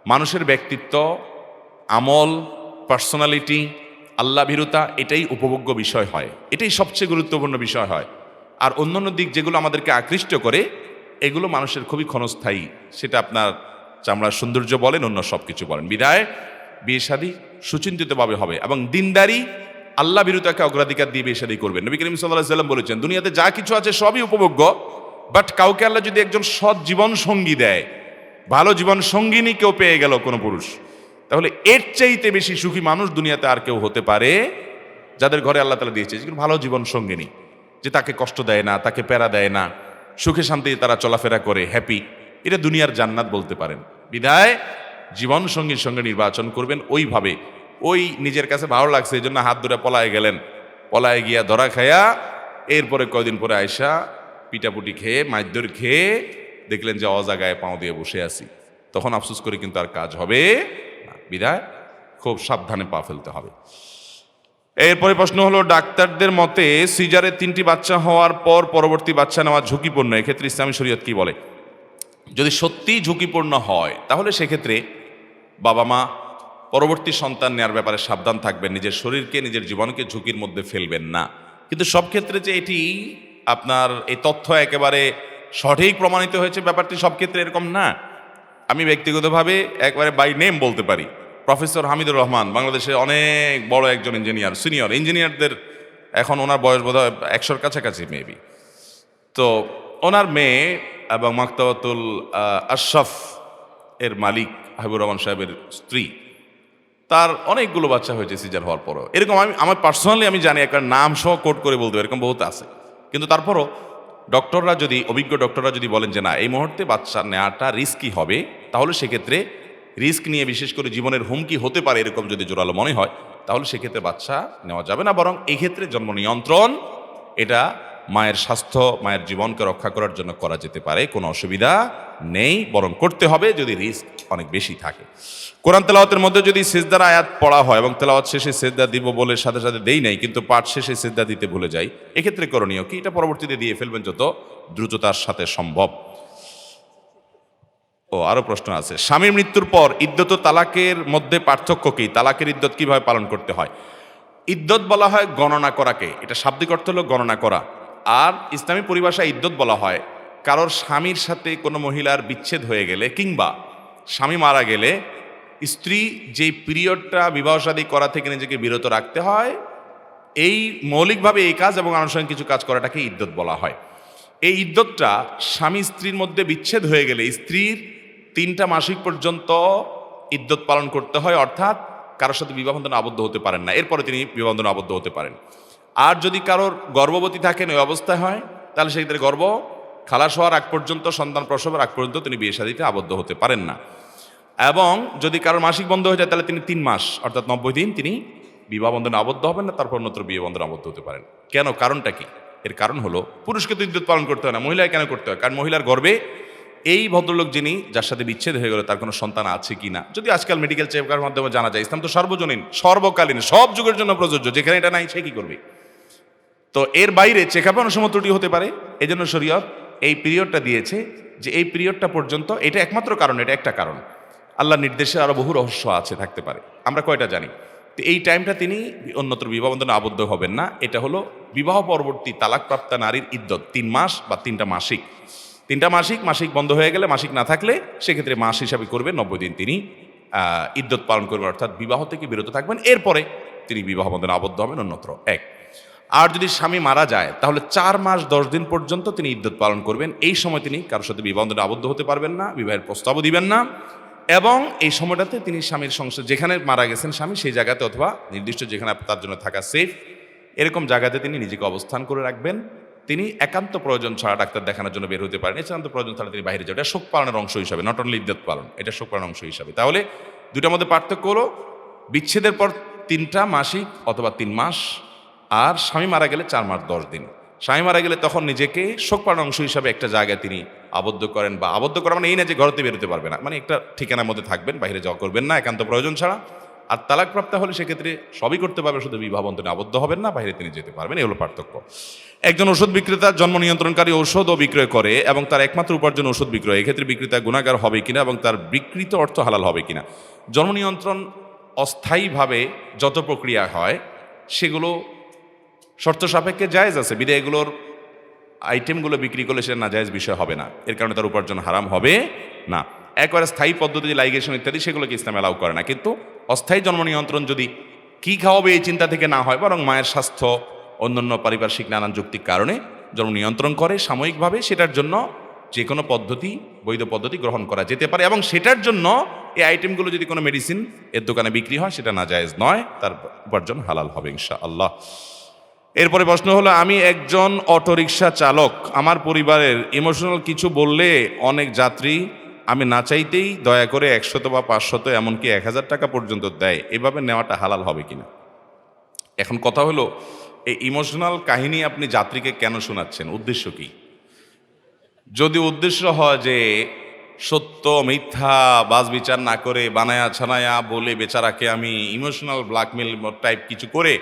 মানুষের ব্যক্তিত্ব, আমল, পার্সোনালিটি, আল্লাহ ভীরুতা এটাই উপভোগ্য বিষয় হয়, এটাই সবচেয়ে গুরুত্বপূর্ণ বিষয় হয়। আর অন্যান্য দিক যেগুলো আমাদেরকে আকৃষ্ট করে এগুলো মানুষের খুবই ক্ষণস্থায়ী, সেটা আপনার চামড়ার সৌন্দর্য বলেন, অন্য সব কিছু বলেন। বিদায় বিয়ে শাদী সুচিন্তিতভাবে হবে এবং দিনদারি আল্লাহ ভীরুতাকে অগ্রাধিকার দিয়ে বিয়ে শাদী করবেন। নবী করিম সাল্লাল্লাহু আলাইহি ওয়াসাল্লাম বলেছেন, দুনিয়াতে যা কিছু আছে সবই উপভোগ্য, বাট কাউকে আল্লাহ যদি একজন সৎ জীবন সঙ্গী দেয়, ভালো জীবন সঙ্গিনী কেউ পেয়ে গেল কোনো পুরুষ, তাহলে এর চাইতে বেশি সুখী মানুষ দুনিয়াতে আর কেউ হতে পারে? যাদের ঘরে আল্লাহ তাআলা দিয়েছে ভালো জীবন সঙ্গিনী, যে তাকে কষ্ট দেয় না, তাকে প্যারা দেয় না, সুখে শান্তিতে তারা চলাফেরা করে হ্যাপি, এটা দুনিয়ার জান্নাত বলতে পারেন। বিদায় জীবন সঙ্গীর সঙ্গে নির্বাচন করবেন ওইভাবে, ওই নিজের কাছে ভালো লাগছে এই জন্য হাত ধরে পলায় গেলেন, পলায় গিয়া ধরা খায়া এরপরে কয়দিন পরে আয়সা পিটাপুটি খেয়ে মাইদ্যর খেয়ে দেখলেন যে অজাগায় পাও দিয়ে বসে আছি, তখন আফসোস করে কিন্তু আর কাজ হবে না। বিদায় খুব সাবধানে পা ফেলতে হবে। এরপরে প্রশ্ন হলো, ডাক্তারদের মতে সিজারে 3টি বাচ্চা হওয়ার পর পরবর্তী বাচ্চা নেওয়া ঝুঁকিপূর্ণ, এক্ষেত্রে ইসলামী শরীয়ত কি বলে? যদি সত্যিই ঝুঁকিপূর্ণ হয় তাহলে সেক্ষেত্রে বাবা মা পরবর্তী সন্তান নেওয়ার ব্যাপারে সাবধান থাকবেন, নিজের শরীরকে নিজের জীবনকে ঝুঁকির মধ্যে ফেলবেন না। কিন্তু সব ক্ষেত্রে যে এটি আপনার এই তথ্য একেবারে সঠিক প্রমাণিত হয়েছে ব্যাপারটি সব ক্ষেত্রে এরকম না। আমি ব্যক্তিগতভাবে একবারে বাই নেম বলতে পারি, প্রফেসর হামিদুর রহমান বাংলাদেশে অনেক বড় একজন ইঞ্জিনিয়ার, সিনিয়র ইঞ্জিনিয়ারদের এখন ওনার বয়স বোধহয় 100-র কাছাকাছি মেবি। তো ওনার মেয়ে এবং মাকতাবাতুল আশরাফ এর মালিক হাবিবুর রহমান সাহেবের স্ত্রী, তার অনেকগুলো বাচ্চা হয়েছে সিজার হওয়ার পরও। এরকম আমার পার্সোনালি আমি জানি, একটা নাম সহ কোট করে বলতে এরকম বহুত আছে। কিন্তু তারপরও ডক্টররা যদি, অভিজ্ঞ ডক্টররা যদি বলেন যে না এই মুহূর্তে বাচ্চা নেওয়াটা রিস্কি হবে, তাহলে সেক্ষেত্রে রিস্ক নিয়ে বিশেষ করে জীবনের হুমকি হতে পারে এরকম যদি জোরালো মনে হয়, তাহলে সেক্ষেত্রে বাচ্চা নেওয়া যাবে না। বরং এই ক্ষেত্রে জন্ম নিয়ন্ত্রণ এটা মায়ের স্বাস্থ্য, মায়ের জীবনকে রক্ষা করার জন্য করা যেতে পারে, কোনো অসুবিধা নেই, বরং করতে হবে যদি রিস্ক অনেক বেশি থাকে। কোরআন তেলাওয়াতের মধ্যে যদি সিজদার আয়াত পড়া হয় এবং তেলাওয়াত শেষে সিজদা দিব বলে সাথে সাথে দেই নাই, কিন্তু পাঠ শেষে সিজদা দিতে ভুলে যাই, এক্ষেত্রে করণীয় কি? এটা পরবর্তীতে দিয়ে ফেলবেন যত দ্রুততার সাথে সম্ভব। ও আরো প্রশ্ন আছে, স্বামীর মৃত্যুর পর ইদ্যত ও তালাকের মধ্যে পার্থক্য কি? তালাকের ইদ্যত কিভাবে পালন করতে হয়? ইদ্যত বলা হয় গণনা করাকে, এটা শাব্দিক অর্থ হলো গণনা করা। আর ইসলামী পরিভাষায় ইদ্যত বলা হয় কারোর স্বামীর সাথে কোনো মহিলার বিচ্ছেদ হয়ে গেলে কিংবা স্বামী মারা গেলে স্ত্রী যেই পিরিয়ডটা বিবাহ শাদী করা থেকে নিজেকে বিরত রাখতে হয়, এই মৌলিকভাবে এই কাজ এবং আনুষঙ্গিক কিছু কাজ করাটাকে ইদ্যত বলা হয়। এই ইদ্যতটা স্বামী স্ত্রীর মধ্যে বিচ্ছেদ হয়ে গেলে স্ত্রীর 3টা মাসিক পর্যন্ত ইদ্যত পালন করতে হয়, অর্থাৎ কারোর সাথে বিবাহ বন্ধনে আবদ্ধ হতে পারেন না, এরপরে তিনি বিবাহ বন্ধনে আবদ্ধ হতে পারেন। আর যদি কারোর গর্ভবতী থাকেন ওই অবস্থায় হয়, তাহলে সেক্ষেত্রে গর্ভ খালাস হওয়ার আগ পর্যন্ত, সন্তান প্রসবের আগ পর্যন্ত তিনি বিয়ে শাদীতে আবদ্ধ হতে পারেন না। এবং যদি কারোর মাসিক বন্ধ হয়ে যায় তাহলে তিনি 3 মাস অর্থাৎ 90 দিন তিনি বিবাহ বন্ধনে আবদ্ধ হবেন না, তারপর নতুন বিয়ে বন্ধনে আবদ্ধ হতে পারেন। কেন? কারণটা কি? এর কারণ হলো পুরুষকে তো ইদ্যত পালন করতে হয় না, মহিলায় কেন করতে হয়? কারণ মহিলার গর্ভে এই ভদ্রলোক যিনি, যার সাথে বিচ্ছেদ হয়ে গেল, তার কোনো সন্তান আছে কি না, যদি আজকাল মেডিকেল চেক আপের মাধ্যমে জানা যায়, ইসলাম তো সর্বজনীন, সর্বকালীন, সব যুগের জন্য প্রযোজ্য, যেখানে এটা নাই সে কি করবে? তো এর বাইরে চেক আপে অনেক সময় ত্রুটি হতে পারে। এই জন্য শরীয়ত এই পিরিয়ডটা দিয়েছে যে এই পিরিয়ডটা পর্যন্ত, এটা একমাত্র কারণ, এটা একটা কারণ, আল্লাহর নির্দেশে আরো বহু রহস্য আছে, থাকতে পারে, আমরা কয়টা জানি। তো এই টাইমটা তিনি অন্যত্র বিবাহ বন্ধনে আবদ্ধ হবেন না। এটা হলো বিবাহ পরবর্তী তালাকপ্রাপ্তা নারীর ইদ্যত, 3 মাস বা 3টা মাসিক। 3টা মাসিক, মাসিক বন্ধ হয়ে গেলে, মাসিক না থাকলে সেক্ষেত্রে মাস হিসাবে করবে 90 দিন তিনি ইদ্যত পালন করবেন, অর্থাৎ বিবাহ থেকে বিরত থাকবেন। এরপরে তিনি বিবাহ বন্ধনে আবদ্ধ হবেন অন্যত্র। এক, আর যদি স্বামী মারা যায় তাহলে 4 মাস 10 দিন পর্যন্ত তিনি ইদ্যত পালন করবেন। এই সময় তিনি কারোর সাথে বিবাহ বন্ধনে আবদ্ধ হতে পারবেন না, বিবাহের প্রস্তাবও দিবেন না, এবং এই সময়টাতে তিনি স্বামীর সংসার, যেখানে মারা গেছেন স্বামী সেই জায়গাতে, অথবা নির্দিষ্ট যেখানে তার জন্য থাকা সেফ, এরকম জায়গাতে তিনি নিজেকে অবস্থান করে রাখবেন। তিনি একান্ত প্রয়োজন ছাড়া ডাক্তার দেখানোর জন্য বের হতে পারেন, একান্ত প্রয়োজন ছাড়া তিনি বাইরে যাবেন। এটা শোক পালনের অংশ হিসাবে, নট অনলি ইদ্যত পালন, এটা শোক পালনের অংশ হিসাবে। তাহলে দুটার মধ্যে পার্থক্য হলো বিচ্ছেদের পর 3টা মাসিক অথবা 3 মাস, আর স্বামী মারা গেলে 4 মাস 10 দিন। স্বামী মারা গেলে তখন নিজেকে শোক পালনের অংশ হিসাবে একটা জায়গায় তিনি আবদ্ধ করেন, বা আবদ্ধ করা মানে এই না যে ঘরতে বেরোতে পারবে না, মানে একটা ঠিকানার মধ্যে থাকবেন, বাইরে যাওয়া করবেন না একান্ত প্রয়োজন ছাড়া। আর তালাকপ্রাপ্তা হলে সেক্ষেত্রে সবই করতে পারবে, শুধু বিবাহ বন্ধনে আবদ্ধ হবেন না, বাইরে তিনি যেতে পারবেন। এই হলো পার্থক্য। একজন ওষুধ বিক্রেতা জন্ম নিয়ন্ত্রণকারী ঔষধও বিক্রয় করে এবং তার একমাত্র উপার্জন ওষুধ বিক্রয়, এক্ষেত্রে বিক্রেতা গুনাহগার হবে কিনা এবং তার বিকৃত অর্থ হালাল হবে কিনা? জন্ম নিয়ন্ত্রণ অস্থায়ীভাবে যত প্রক্রিয়া হয় সেগুলো শর্ত সাপেক্ষে জায়েজ আছে, বিধায় এগুলোর আইটেমগুলো বিক্রি করলে সেটা নাজায়েজ বিষয় হবে না, এর কারণে তার উপার্জন হারাম হবে না। একবারে স্থায়ী পদ্ধতি, লাইগেশন ইত্যাদি, সেগুলোকে ইসলাম অ্যালাউ করে না। কিন্তু অস্থায়ী জন্ম নিয়ন্ত্রণ যদি কি খাওয়াবে এই চিন্তা থেকে না হয়, বরং মায়ের স্বাস্থ্য, অন্যান্য পারিপার্শ্বিক নানান যৌক্তিক কারণে জন্ম নিয়ন্ত্রণ করে সাময়িকভাবে, সেটার জন্য যে কোনো পদ্ধতি, বৈধ পদ্ধতি গ্রহণ করা যেতে পারে, এবং সেটার জন্য এই আইটেমগুলো যদি কোনো মেডিসিন এর দোকানে বিক্রি হয় সেটা নাজায়েজ নয়, তার উপার্জন হালাল হবে ইনশাআল্লাহ। এরপরে প্রশ্ন হলো, আমি একজন অটোরিকশা চালক, আমার পরিবারের ইমোশনাল কিছু বললে অনেক যাত্রী আমি না চাইতেই দয়া করে 100 বা 500, এমনকি 1000 টাকা পর্যন্ত দেয়, এভাবে নেওয়াটা হালাল হবে কিনা? এখন কথা হলো, এই ইমোশনাল কাহিনী আপনি যাত্রীকে কেন শোনাচ্ছেন, উদ্দেশ্য কি? যদি উদ্দেশ্য হয় যে সত্য মিথ্যা বাজ বিচার না করে বানায়া ছানায়া বলে বেচারাকে আমি ইমোশনাল ব্ল্যাকমেল টাইপ কিছু করে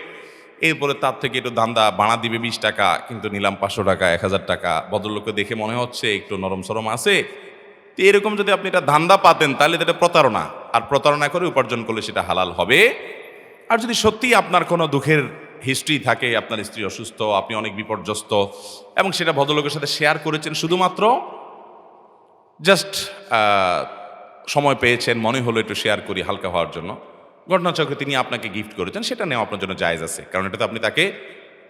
এরপরে তার থেকে একটু ধান্দা বাড়া দিবে 20 টাকা, কিন্তু নিলাম 500 টাকা, 1000 টাকা, ভদ্রলোককে দেখে মনে হচ্ছে একটু নরম সরম আছে, তো এরকম যদি আপনি এটা ধান্দা পাতেন তাহলে এটা প্রতারণা, আর প্রতারণা করে উপার্জন করলে সেটা হালাল হবে। আর যদি সত্যি আপনার কোনো দুঃখের হিস্ট্রি থাকে, আপনার স্ত্রী অসুস্থ, আপনি অনেক বিপর্যস্ত, এবং সেটা ভদ্রলোকের সাথে শেয়ার করেছেন শুধুমাত্র জাস্ট সময় পেয়েছেন, মনে হলো একটু শেয়ার করি হালকা হওয়ার জন্য, ঘটনাচক্রে তিনি আপনাকে গিফট করেছেন, সেটা নেওয়া আপনার জন্য জায়েজ আছে, কারণ এটা তো আপনি তাকে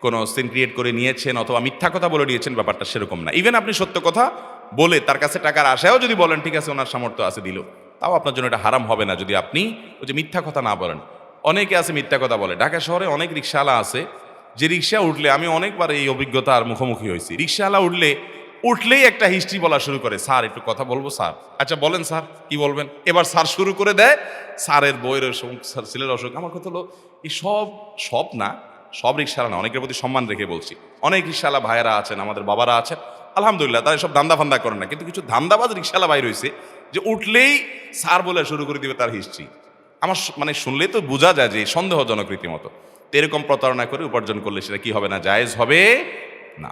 কোনো সিন ক্রিয়েট করে নিয়েছেন অথবা মিথ্যা কথা বলে নিয়েছেন, ব্যাপারটা সেরকম না। ইভেন আপনি সত্য কথা বলে তার কাছে টাকার আশায়ও যদি বলেন ঠিক আছে ওনার সামর্থ্য আছে দিল, তাও আপনার জন্য এটা হারাম হবে না, যদি আপনি ওই যে মিথ্যা কথা না বলেন। অনেকে আছে মিথ্যা কথা বলে, ঢাকা শহরে অনেক রিক্সাওয়ালা আছে যে রিক্সা উঠলে, আমি অনেকবার এই অভিজ্ঞতার মুখোমুখি হয়েছি, রিক্সাওয়ালা উঠলেই একটা হিস্ট্রি বলা শুরু করে, স্যার একটু কথা বলবো স্যার, আচ্ছা বলেন স্যার কি বলবেন, এবার স্যার শুরু করে দেয়, স্যারের বইয়ের অসুখ, স্যার ছেলের অসুখ। আমার কথা হলো, এই সব না, সব রিক্সাওয়ালা না, অনেকের প্রতি সম্মান রেখে বলছি, অনেক রিক্সাওয়ালা ভাইয়েরা আছেন, আমাদের বাবারা আছেন, আলহামদুলিল্লাহ, তারা সব ধান্দা ফান্দা করেন না, কিন্তু কিছু ধান্দাবাজ রিক্সাওয়ালা ভাই রয়েছে যে উঠলেই স্যার বলে শুরু করে দিবে তার হিস্ট্রি। আমার মানে শুনলেই তো বোঝা যায় যে সন্দেহজনক রীতিমতো। তো এরকম প্রতারণা করে উপার্জন করলে সেটা কি হবে না, জায়েজ হবে না।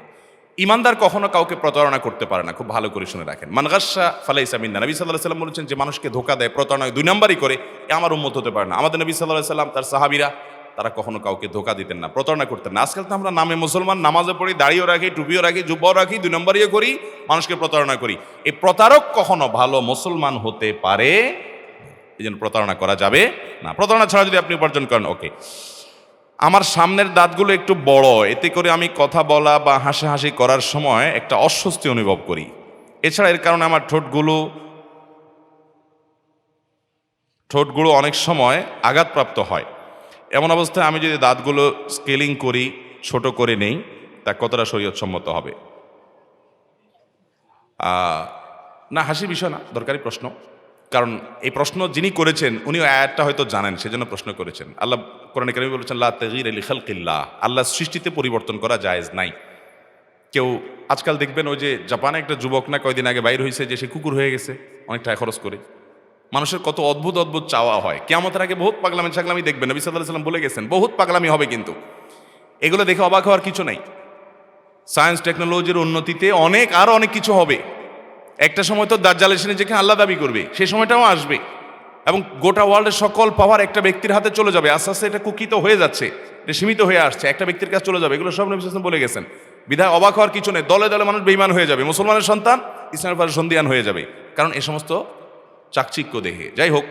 ইমানদার কখনো কাউকে প্রতারণা করতে পারে না, খুব ভালো করে শুনে রাখেন। মান গাশশা ফালাইসা মিন্না, নবী সাল্লাল্লাহু আলাইহি ওয়াসাল্লাম বলেছেন যে মানুষকে ধোঁকা দেয়, প্রতারণা 2 নম্বরই করে, এ আমার উম্মত হতে পারে না। আমাদের নবী সাল্লাল্লাহু আলাইহি ওয়াসাল্লাম, তার সাহাবীরা, তারা কখনো কাউকে ধোঁকা দিতেন না, প্রতারণা করতেন না। আজকাল তো আমরা নামে মুসলমান, নামাজও পড়ি, দাড়িও রাখি, টুপিও রাখি, জুব্বাও রাখি, 2 নম্বরইও করি, মানুষকে প্রতারণা করি। এই প্রতারক কখনো ভালো মুসলমান হতে পারে, এই জন্য প্রতারণা করা যাবে না। প্রতারণা ছাড়া যদি আপনি উপার্জন করেন, ওকে। আমার সামনের দাঁতগুলো একটু বড়, এতে করে আমি কথা বলা বা হাসাহাসি করার সময় একটা অস্বস্তি অনুভব করি। এছাড়া এর কারণে আমার ঠোঁটগুলো অনেক সময় আঘাতপ্রাপ্ত হয়। এমন অবস্থায় আমি যদি দাঁতগুলো স্কেলিং করি, ছোট করে নেই, তা কতটা শরীয়তসম্মত হবে? না, হাসি বিষয় না, দরকারি প্রশ্ন। কারণ এই প্রশ্ন যিনি করেছেন উনি আয়াতটা হয়তো জানেন, সেজন্য প্রশ্ন করেছেন। আল্লাহ কোরআনে কারিমে বলেছেন, লা তাগয়িরা লিখালকিল্লাহ, আল্লাহ সৃষ্টিতে পরিবর্তন করা জায়েজ নাই। কেউ আজকাল দেখবেন ওই যে জাপানে একটা যুবক না কয়দিন আগে বাইর হয়েছে যে সে কুকুর হয়ে গেছে অনেক টাকা খরচ করে। মানুষের কত অদ্ভুত অদ্ভুত চাওয়া হয়। কিয়ামতের আগে বহুত পাগলামি ছাগলামি দেখবেন, নবী সাল্লাল্লাহু আলাইহি ওয়াসাল্লাম বলে গেছেন বহুত পাগলামি হবে, কিন্তু এগুলো দেখে অবাক হওয়ার কিছু নেই। সায়েন্স টেকনোলজির উন্নতিতে আরো অনেক কিছু হবে। একটা সময় তো দাজ্জাল এসে নিজেকে আল্লাহ দাবি করবে, সেই সময়টাও আসবে এবং গোটা ওয়ার্ল্ডের সকল পাওয়ার একটা ব্যক্তির হাতে চলে যাবে। আস্তে আস্তে এটা কুকিত হয়ে যাচ্ছে, এটা সীমিত হয়ে আসছে, একটা ব্যক্তির কাছে চলে যাবে। এগুলো সব নবী সাল্লাল্লাহু আলাইহি ওয়াসাল্লাম বলে গেছেন। বিধায় অবাক হওয়ার কিছু নেই। দলে দলে মানুষ বেঈমান হয়ে যাবে, মুসলমানের সন্তান ইসলামের পরে সন্দিয়ান হয়ে যাবে, কারণ এই সমস্ত চাকচিক্য দেখে। যাই হোক,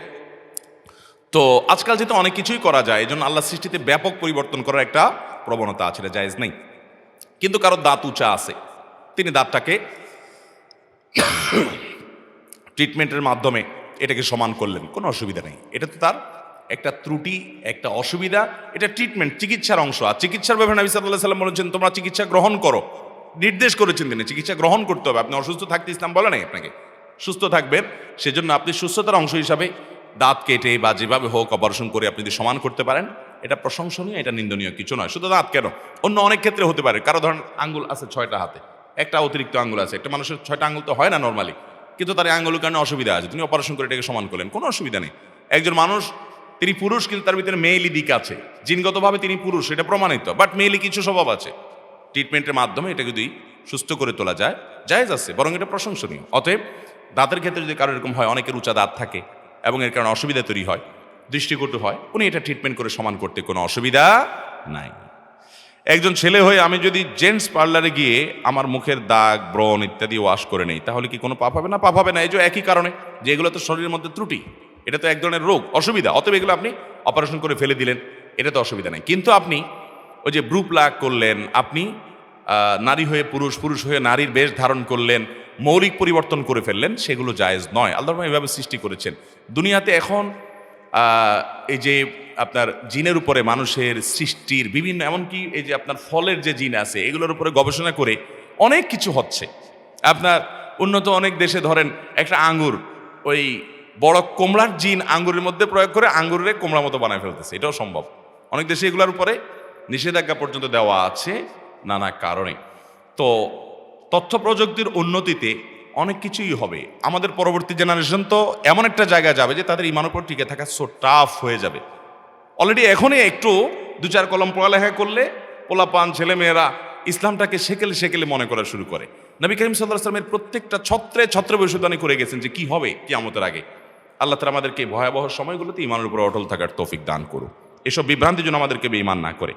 তো আজকাল যেহেতু অনেক কিছুই করা যায়, এই জন্য আল্লাহ সৃষ্টিতে ব্যাপক পরিবর্তন করার একটা প্রবণতা আছে, এটা জায়েজ নেই। কিন্তু কারো দাঁত উঁচা আছে, তিনি দাঁতটাকে ট্রিটমেন্টের মাধ্যমে এটাকে সমান করলেন, কোনো অসুবিধা নেই। এটা তো তার একটা ত্রুটি, একটা অসুবিধা, এটা ট্রিটমেন্ট, চিকিৎসার অংশ। আর চিকিৎসার ব্যাপারে নবী সাল্লাল্লাহু আলাইহি ওয়াসাল্লাম বলেছেন তোমরা চিকিৎসা গ্রহণ করো, নির্দেশ করেছেন তিনি চিকিৎসা গ্রহণ করতে হবে। আপনি অসুস্থ থাকতে ইসলাম বলে নাই আপনাকে, সুস্থ থাকবেন, সেজন্য আপনি সুস্থতার অংশ হিসাবে দাঁত কেটে বা যেভাবে হোক অপারেশন করে আপনি যদি সমান করতে পারেন, এটা প্রশংসনীয়, এটা নিন্দনীয় কিছু নয়। শুধু দাঁত কেন, অন্য অনেক ক্ষেত্রে হতে পারে। কারো ধরেন আঙ্গুল আছে 6টা হাতে, একটা অতিরিক্ত আঙ্গুল আছে, একটা মানুষের 6টা আঙ্গুল তো হয় না নর্মালি, কিন্তু তার আঙ্গুলের কারণে অসুবিধা আছে, তিনি অপারেশন করে এটাকে সমান করলেন, কোনো অসুবিধা নেই। একজন মানুষ তিনি পুরুষ, কিন্তু তার ভিতরে মেয়েলি দিক আছে, জিনগতভাবে তিনি পুরুষ, এটা প্রমাণিত, বাট মেয়েলি কিছু স্বভাব আছে। ট্রিটমেন্টের মাধ্যমে এটা যদি সুস্থ করে তোলা যায়, জায়েজ আছে, বরং এটা প্রশংসনীয়। অতএব দাঁতের ক্ষেত্রে যদি কারো এরকম হয়, অনেকের উঁচা দাঁত থাকে এবং এর কারণে অসুবিধা তৈরি হয়, দৃষ্টিকটু হয়, উনি এটা ট্রিটমেন্ট করে সমান করতে কোনো অসুবিধা নাই। একজন ছেলে হয়ে আমি যদি জেন্টস পার্লারে গিয়ে আমার মুখের দাগ, ব্রণ ইত্যাদি ওয়াশ করে নেই, তাহলে কি কোনো পাপ হবে না? পাপ হবে না। এই যে একই কারণে যে এগুলো তো শরীরের মধ্যে ত্রুটি, এটা তো এক ধরনের রোগ, অসুবিধা, অতএব এগুলো আপনি অপারেশন করে ফেলে দিলেন, এটা তো অসুবিধা নেই। কিন্তু আপনি ওই যে ব্রু প্লাগ করলেন, আপনি নারী হয়ে পুরুষ, পুরুষ হয়ে নারীর বেশ ধারণ করলেন, মৌলিক পরিবর্তন করে ফেললেন, সেগুলো জায়েজ নয়। আল্লাহ এভাবে সৃষ্টি করেছেন। দুনিয়াতে এখন এই যে আপনার জিনের উপরে মানুষের সৃষ্টির বিভিন্ন, এমনকি এই যে আপনার ফলের যে জিন আছে এগুলোর উপরে গবেষণা করে অনেক কিছু হচ্ছে। আপনার উন্নত অনেক দেশে ধরেন একটা আঙ্গুর, ওই বড় কোমড়ার জিন আঙ্গুরের মধ্যে প্রয়োগ করে আঙ্গুরের কোমড়া মতো বানায় ফেলতেছে, এটাও সম্ভব। অনেক দেশে এগুলোর উপরে নিষেধাজ্ঞা পর্যন্ত দেওয়া আছে নানা কারণে। তো তথ্য প্রযুক্তির উন্নতিতে অনেক কিছুই হবে। আমাদের পরবর্তী জেনারেশন তো এমন একটা জায়গায় যাবে যে তাদের ইমানের উপর টিকে থাকা সো টাফ হয়ে যাবে। অলরেডি এখনই একটু 2-4 কলম পড়ালেখা করলে পোলাপান ছেলেমেয়েরা ইসলামটাকে সেকেলে সেকেলে মনে করা শুরু করে। নবী করিম সাল্লাল্লাহু আলাইহি ওয়াসাল্লামের প্রত্যেকটা ছত্রে ছত্রে ভবিষ্যদ্বাণী করে গেছেন যে কি হবে কিয়ামতের আগে। আল্লাহ তাআলা আমাদেরকে ভয়াবহ সময়গুলোতে ইমানের উপর অটল থাকার তৌফিক দান করুন, এসব বিভ্রান্তির জন্য আমাদেরকে বেঈমান না করে।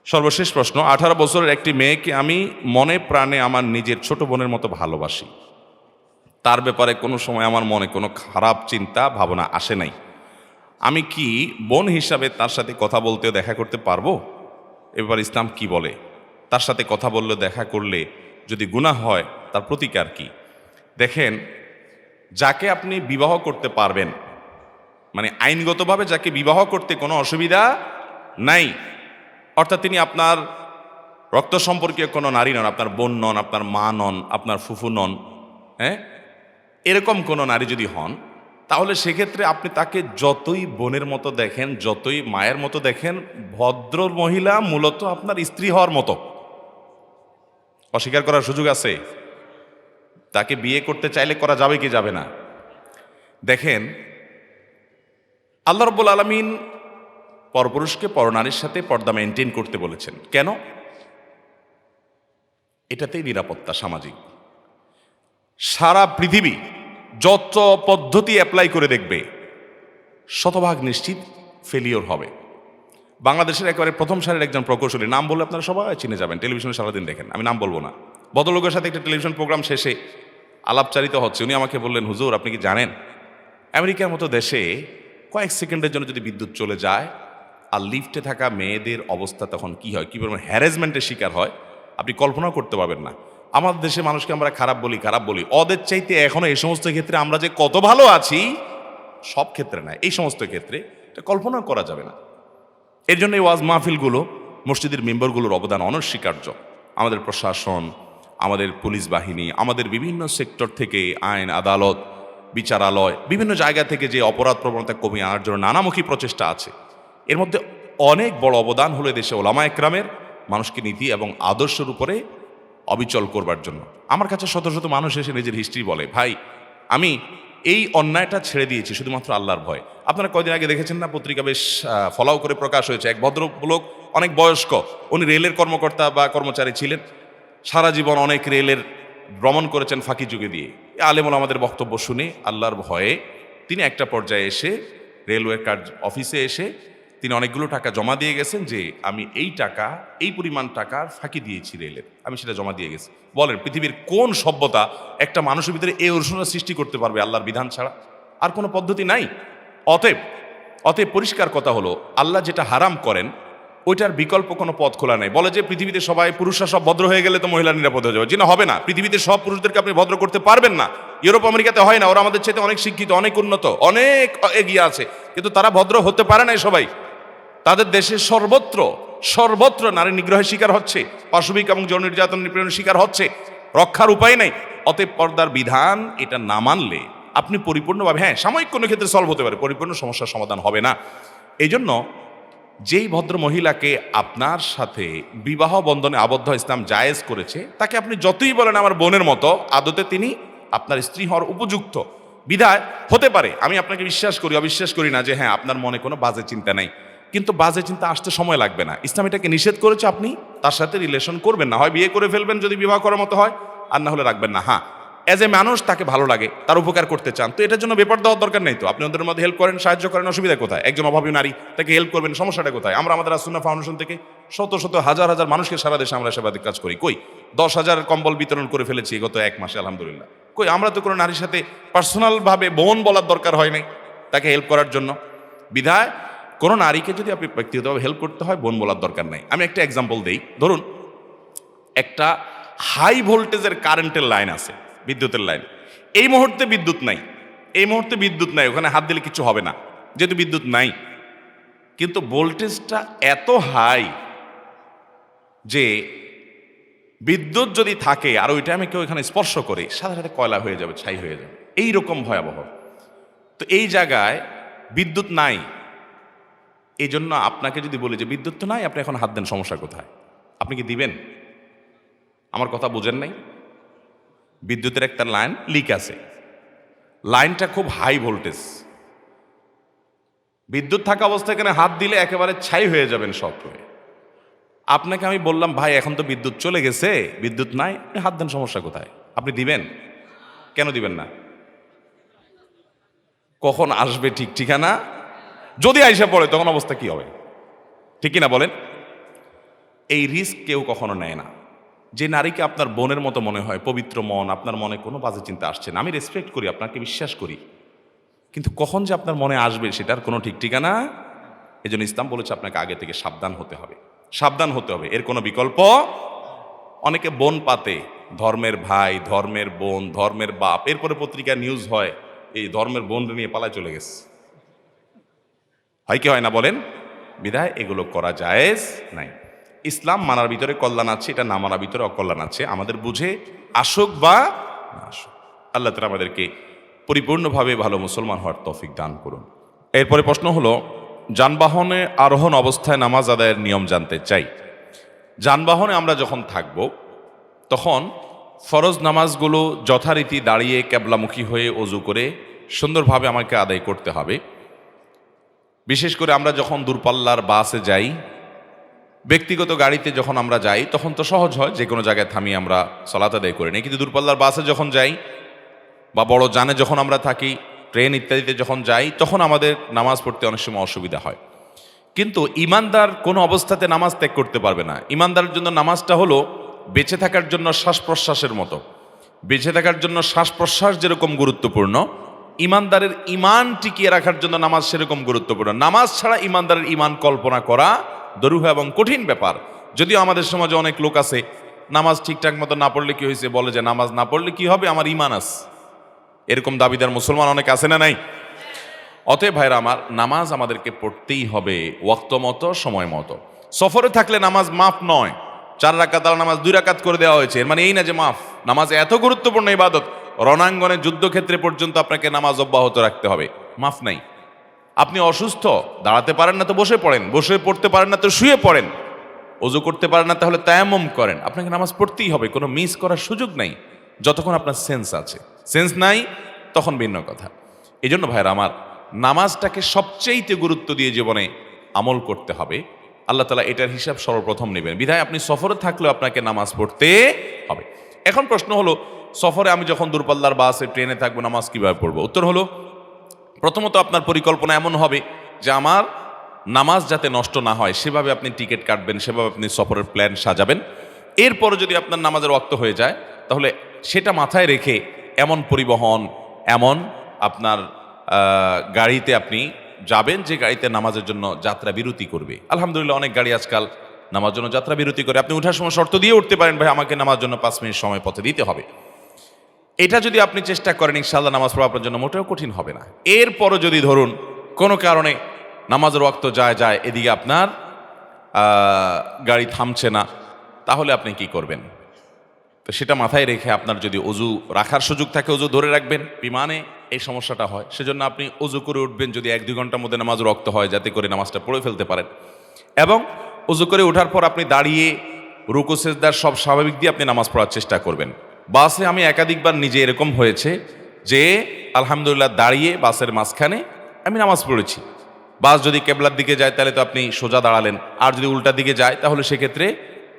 সর্বশেষ প্রশ্ন, 18 বছরের একটি মেয়েকে আমি মনে প্রাণে আমার নিজের ছোট বোনের মতো ভালোবাসি, তার ব্যাপারে কোনো সময় আমার মনে কোনো খারাপ চিন্তা ভাবনা আসে নাই, আমি কি বোন হিসাবে তার সাথে কথা বলতে দেখা করতে পারবো? এবার ইসলাম কি বলে? তার সাথে কথা বললে, দেখা করলে যদি গুনাহ হয়, তার প্রতিকার কি? দেখেন, যাকে আপনি বিবাহ করতে পারবেন, মানে আইনগতভাবে যাকে বিবাহ করতে কোনো অসুবিধা নাই, অর্থাৎ তিনি আপনার রক্ত সম্পর্কীয় কোনো নারী নন, আপনার বোন নন, আপনার মা নন, আপনার ফুফু নন, হ্যাঁ, এরকম কোনো নারী যদি হন, তাহলে সেক্ষেত্রে আপনি তাকে যতই বোনের মতো দেখেন, যতই মায়ের মতো দেখেন, ভদ্র মহিলা মূলত আপনার স্ত্রী হওয়ার মতো। অস্বীকার করার সুযোগ আছে? তাকে বিয়ে করতে চাইলে করা যাবে কি যাবে না? দেখেন, আল্লাহ রাব্বুল আলামিন পরপুরুষকে পরনারীর সাথে পর্দা মেনটেন করতে বলেছেন। কেন? এটাতেই নিরাপত্তা সামাজিক। সারা পৃথিবী যত পদ্ধতি অ্যাপ্লাই করে দেখবে, শতভাগ নিশ্চিত ফেলিওর হবে। বাংলাদেশের একেবারে প্রথম সারির একজন প্রকৌশলী, নাম বললে আপনারা সবাই চিনে যাবেন, টেলিভিশনে সারাদিন দেখেন, আমি নাম বলবো না, ভদ্রলোকের সাথে একটা টেলিভিশন প্রোগ্রাম শেষে আলাপচারিত হচ্ছে, উনি আমাকে বললেন, হুজুর আপনি কি জানেন আমেরিকার মতো দেশে কয়েক সেকেন্ডের জন্য যদি বিদ্যুৎ চলে যায় আর লিফটে থাকা মেয়েদের অবস্থা তখন কি হয়, কী পরিমাণ হ্যারাসমেন্টের শিকার হয়, আপনি কল্পনাও করতে পারবেন না। আমাদের দেশে মানুষকে আমরা খারাপ বলি, ওদের চাইতে এখনো এই সমস্ত ক্ষেত্রে আমরা যে কত ভালো আছি, সব ক্ষেত্রে না, এই সমস্ত ক্ষেত্রে এটা কল্পনা করা যাবে না। এর জন্য এই ওয়াজ মাহফিলগুলো, মসজিদের মেম্বারগুলোর অবদান অনস্বীকার্য। আমাদের প্রশাসন, আমাদের পুলিশ বাহিনী, আমাদের বিভিন্ন সেক্টর থেকে আইন আদালত, বিচারালয়, বিভিন্ন জায়গা থেকে যে অপরাধ প্রবণতা কমিয়ে আনার জন্য নানামুখী প্রচেষ্টা আছে, এর মধ্যে অনেক বড় অবদান হলো দেশে ওলামা একরামের মানুষকে নীতি এবং আদর্শের উপরে অবিচল করবার জন্য। আমার কাছে শত শত মানুষ এসে নিজের হিস্ট্রি বলে, ভাই আমি এই অন্যায়টা ছেড়ে দিয়েছি শুধুমাত্র আল্লাহর ভয়। আপনারা কয়দিন আগে দেখেছেন না, পত্রিকা বেশ ফলাও করে প্রকাশ হয়েছে, এক ভদ্রলোক অনেক বয়স্ক, উনি রেলের কর্মকর্তা বা কর্মচারী ছিলেন, সারা জীবন অনেক রেলের ভ্রমণ করেছেন ফাঁকি যুগে দিয়ে। আলেমুল আমাদের বক্তব্য শুনে আল্লাহর ভয়ে তিনি একটা পর্যায়ে এসে রেলওয়ে অফিসে এসে তিনি অনেকগুলো টাকা জমা দিয়ে গেছেন যে আমি এই টাকা, এই পরিমাণ টাকার ফাঁকি দিয়েছি রেলের, আমি সেটা জমা দিয়ে গেছি। বলেন পৃথিবীর কোন সভ্যতা একটা মানুষের ভিতরে এই অনুশোচনা সৃষ্টি করতে পারবে আল্লাহর বিধান ছাড়া? আর কোনো পদ্ধতি নাই। অতএব পরিষ্কার কথা হলো, আল্লাহ যেটা হারাম করেন ওইটার বিকল্প কোনো পথ খোলা নেই। বলে যে পৃথিবীতে সবাই পুরুষরা সব ভদ্র হয়ে গেলে তো মহিলা নিরাপদ হয়ে যাবে, না হবে না। পৃথিবীতে সব পুরুষদেরকে আপনি ভদ্র করতে পারবেন না। ইউরোপ আমেরিকাতে হয় না, ওরা আমাদের চাইতে অনেক শিক্ষিত, অনেক উন্নত, অনেক এগিয়ে আছে, কিন্তু তারা ভদ্র হতে পারে না। সবাই তাদের দেশে সর্বত্র নারী নিগ্রহের শিকার হচ্ছে, পাশবিক এবং যৌন নির্যাতন নিপীড়নের শিকার হচ্ছে, রক্ষার উপায় নেই। অতএব পর্দার বিধান এটা না মানলে আপনি পরিপূর্ণভাবে, হ্যাঁ সাময়িক কোনো ক্ষেত্রে সলভ হতে পারে, পরিপূর্ণ সমস্যার সমাধান হবে না। এই জন্য যেই ভদ্র মহিলাকে আপনার সাথে বিবাহ বন্ধনে আবদ্ধ ইসলাম জায়েজ করেছে, তাকে আপনি যতই বলেন আমার বোনের মতো, আদতে তিনি আপনার স্ত্রী হওয়ার উপযুক্ত। বিধায় হতে পারে, আমি আপনাকে বিশ্বাস করি, অবিশ্বাস করি না যে হ্যাঁ আপনার মনে কোনো বাজে চিন্তা নাই, কিন্তু বাজে চিন্তা আসতে সময় লাগবে না। ইসলাম এটাকে নিষেধ করেছে, আপনি তার সাথে রিলেশন করবেন না, হয় বিয়ে করে ফেলবেন যদি বিবাহ করার মতো হয়, আর না হলে রাখবেন না। হ্যাঁ অ্যাজ এ মানুষ তাকে ভালো লাগে, তার উপকার করতে চান, তো এটার জন্য বেপর দেওয়ার দরকার নেই। তো আপনি ওদের মধ্যে হেল্প করেন, সাহায্য করেন, অসুবিধা কোথায়? একজন অভাবী নারী, তাকে হেল্প করবেন, সমস্যাটা কোথায়? আমরা আমাদের আসুন্নাহ ফাউন্ডেশন থেকে শত শত হাজার হাজার মানুষকে সারা দেশে আমরা সেবাদিক কাজ করি। কই 10,000 কম্বল বিতরণ করে ফেলেছি গত 1 মাসে আলহামদুলিল্লাহ। কই আমরা তো কোনো নারীর সাথে পার্সোনালভাবে বোন বলার দরকার হয় নাই তাকে হেল্প করার জন্য। বিধায় কোনো নারীকে যদি আপনি ব্যক্তিগতভাবে হেল্প করতে হয়, বোন বলার দরকার নাই। আমি একটা এক্সাম্পল দেই। ধরুন একটা হাই ভোল্টেজের কারেন্টের লাইন আছে, বিদ্যুতের লাইন, এই মুহূর্তে বিদ্যুৎ নাই, ওখানে হাত দিলে কিছু হবে না যেহেতু বিদ্যুৎ নাই, কিন্তু ভোল্টেজটা এত হাই যে বিদ্যুৎ যদি থাকে আর ওই টাইমে কেউ এখানে স্পর্শ করে, সাথে সাথে কয়লা হয়ে যাবে, ছাই হয়ে যাবে, এইরকম ভয়াবহ। তো এই জায়গায় বিদ্যুৎ নাই, এই জন্য আপনাকে যদি বলি যে বিদ্যুৎ তো নাই, আপনি এখন হাত দেন, সমস্যা কোথায়? আপনি কি দিবেন? আমার কথা বুঝেন নাই? বিদ্যুতের একটা লাইন লিক আছে, লাইনটা খুব হাই ভোল্টেজ, বিদ্যুৎ থাকা অবস্থায় এখানে হাত দিলে একেবারে ছাই হয়ে যাবেন সব হয়ে। আপনাকে আমি বললাম ভাই এখন তো বিদ্যুৎ চলে গেছে, বিদ্যুৎ নাই, আপনি হাত দেন, সমস্যা কোথায়? আপনি দিবেন? কেন দিবেন না? কখন আসবে ঠিক ঠিকানা, যদি আইসা পড়ে তখন অবস্থা কি হবে? ঠিক কিনা বলেন? এই রিস্ক কেউ কখনো নেয় না। যে নারীকে আপনার বোনের মতো মনে হয়, পবিত্র মন, আপনার মনে কোনো বাজে চিন্তা আসছে না, আমি রেসপেক্ট করি, আপনাকে বিশ্বাস করি, কিন্তু কখন যে আপনার মনে আসবে সেটার কোনো ঠিক ঠিকানা। এই জন্য ইসলাম বলেছে আপনাকে আগে থেকে সাবধান হতে হবে, এর কোনো বিকল্প। অনেকে বোন পাতে, ধর্মের ভাই, ধর্মের বোন, ধর্মের বাপ, এরপরে পত্রিকায় নিউজ হয় এই ধর্মের বোন নিয়ে পালায় চলে গেছে, হয় কি হয় না বলেন? বিধায় এগুলো করা জায়েজ নাই। ইসলাম মানার ভিতরে কল্যাণ আছে, এটা না মানার ভিতরে অকল্যাণ আছে, আমাদের বুঝে আসুক বা না আসুক। আল্লাহ তাআলা আমাদেরকে পরিপূর্ণভাবে ভালো মুসলমান হওয়ার তৌফিক দান করুন। এরপরে প্রশ্ন হলো, যানবাহনে আরোহণ অবস্থায় নামাজ আদায়ের নিয়ম জানতে চাই। যানবাহনে আমরা যখন থাকব তখন ফরজ নামাজগুলো যথারীতি দাঁড়িয়ে ক্যাবলামুখী হয়ে অজু করে সুন্দরভাবে আমাকে আদায় করতে হবে। বিশেষ করে আমরা যখন দূরপাল্লার বাসে যাই, ব্যক্তিগত গাড়িতে যখন আমরা যাই তখন তো সহজ হয়, যে কোনো জায়গায় থামিয়ে আমরা সালাত আদায় করে নিই, কিন্তু দূরপাল্লার বাসে যখন যাই বা বড় যানে যখন আমরা থাকি, ট্রেন ইত্যাদিতে যখন যাই, তখন আমাদের নামাজ পড়তে অনেক সময় অসুবিধা হয়। কিন্তু ইমানদার কোনো অবস্থাতে নামাজ ত্যাগ করতে পারবে না। ইমানদারের জন্য নামাজটা হলো বেঁচে থাকার জন্য শ্বাস প্রশ্বাসের মতো। বেঁচে থাকার জন্য শ্বাস প্রশ্বাস যেরকম গুরুত্বপূর্ণ, ইমানদারের ইমান টিকিয়ে রাখার জন্য নামাজ সেরকম গুরুত্বপূর্ণ। নামাজ ছাড়া ইমানদারের ইমান কল্পনা করা দুরূহ এবং কঠিন ব্যাপার। যদিও আমাদের সমাজে অনেক লোক আছে, নামাজ ঠিকঠাক মতো না পড়লে কি হয়েছে, বলে যে নামাজ না পড়লে কি হবে, আমার ইমান আছে, এরকম দাবিদার মুসলমান অনেক আছে না নাই? অতএব ভাইরা আমার, নামাজ আমাদেরকে পড়তেই হবে ওয়াক্ত মতো, সময় মতো। সফরে থাকলে নামাজ মাফ নয়। 4 রাকাত নামাজ 2 রাকাত করে দেওয়া হয়েছে, এর মানে এই না যে মাফ। নামাজ এত গুরুত্বপূর্ণ ইবাদত, রণাঙ্গনে যুদ্ধক্ষেত্রে পর্যন্ত আপনাকে নামাজ অব্যাহত রাখতে হবে, মাফ নাই। আপনি অসুস্থ, দাঁড়াতে পারেন না তো বসে পড়েন, বসে পড়তে পারেন না তো শুয়ে পড়েন, ওযু করতে পারেন না তাহলে তায়াম্মুম করেন, আপনাকে নামাজ পড়তেই হবে, কোনো মিস করার সুযোগ নাই যতক্ষণ আপনার সেন্স আছে। সেন্স নাই তখন ভিন্ন কথা। এই জন্য ভাইরা আমার, নামাজটাকে সবচেয়েতে গুরুত্ব দিয়ে জীবনে আমল করতে হবে। আল্লাহ তাআলা এটার হিসাব সর্বপ্রথম নেবেন, বিধায় আপনি সফরে থাকলেও আপনাকে নামাজ পড়তে হবে। এখন প্রশ্ন হলো, সফরে আমি যখন দূরপাল্লার বাসে ট্রেনে থাকবো, নামাজ কিভাবে পড়বো? উত্তর হলো, প্রথমত আপনার পরিকল্পনা এমন হবে যে আমার নামাজ যাতে নষ্ট না হয় সেভাবে আপনি টিকিট কাটবেন, সেভাবে আপনি সফরের প্ল্যান সাজাবেন। এরপরে যদি আপনার নামাজের ওয়াক্ত হয়ে যায় তাহলে সেটা মাথায় রেখে এমন পরিবহন, এমন আপনার গাড়িতে আপনি যাবেন যে গাড়িতে নামাজের জন্য যাত্রা বিরতি করবে। আলহামদুলিল্লাহ অনেক গাড়ি আজকাল নামাজ জন্য যাত্রা বিরতি করে। আপনি ওঠার সময় শর্ত দিয়ে উঠতে পারেন, ভাই আমাকে নামাজ জন্য 5 মিনিট সময় পথে দিতে হবে। এটা যদি আপনি চেষ্টা করেন, ইনশাআল্লাহ নামাজ পড়া আপনার জন্য মোটেও কঠিন হবে না। এরপরও যদি ধরুন কোনো কারণে নামাজের ওয়াক্ত যায় এদিকে আপনার গাড়ি থামছে না, তাহলে আপনি কি করবেন? তো সেটা মাথায় রেখে আপনার যদি অজু রাখার সুযোগ থাকে অজু ধরে রাখবেন। বিমানে এই সমস্যাটা হয়, সেজন্য আপনি অজু করে উঠবেন যদি 1-2 ঘন্টার মধ্যে নামাজের ওয়াক্ত হয়, যাতে করে নামাজটা পড়ে ফেলতে পারেন। এবং অজু করে ওঠার পর আপনি দাঁড়িয়ে রুকু সেজদার সব স্বাভাবিক দিয়ে আপনি নামাজ পড়ার চেষ্টা করবেন। বাসে আমি একাধিকবার নিজে এরকম হয়েছে যে আলহামদুলিল্লাহ দাঁড়িয়ে বাসের মাঝখানে আমি নামাজ পড়েছি। বাস যদি কেবলার দিকে যায় তাহলে তো আপনি সোজা দাঁড়ালেন, আর যদি উল্টার দিকে যায় তাহলে সেক্ষেত্রে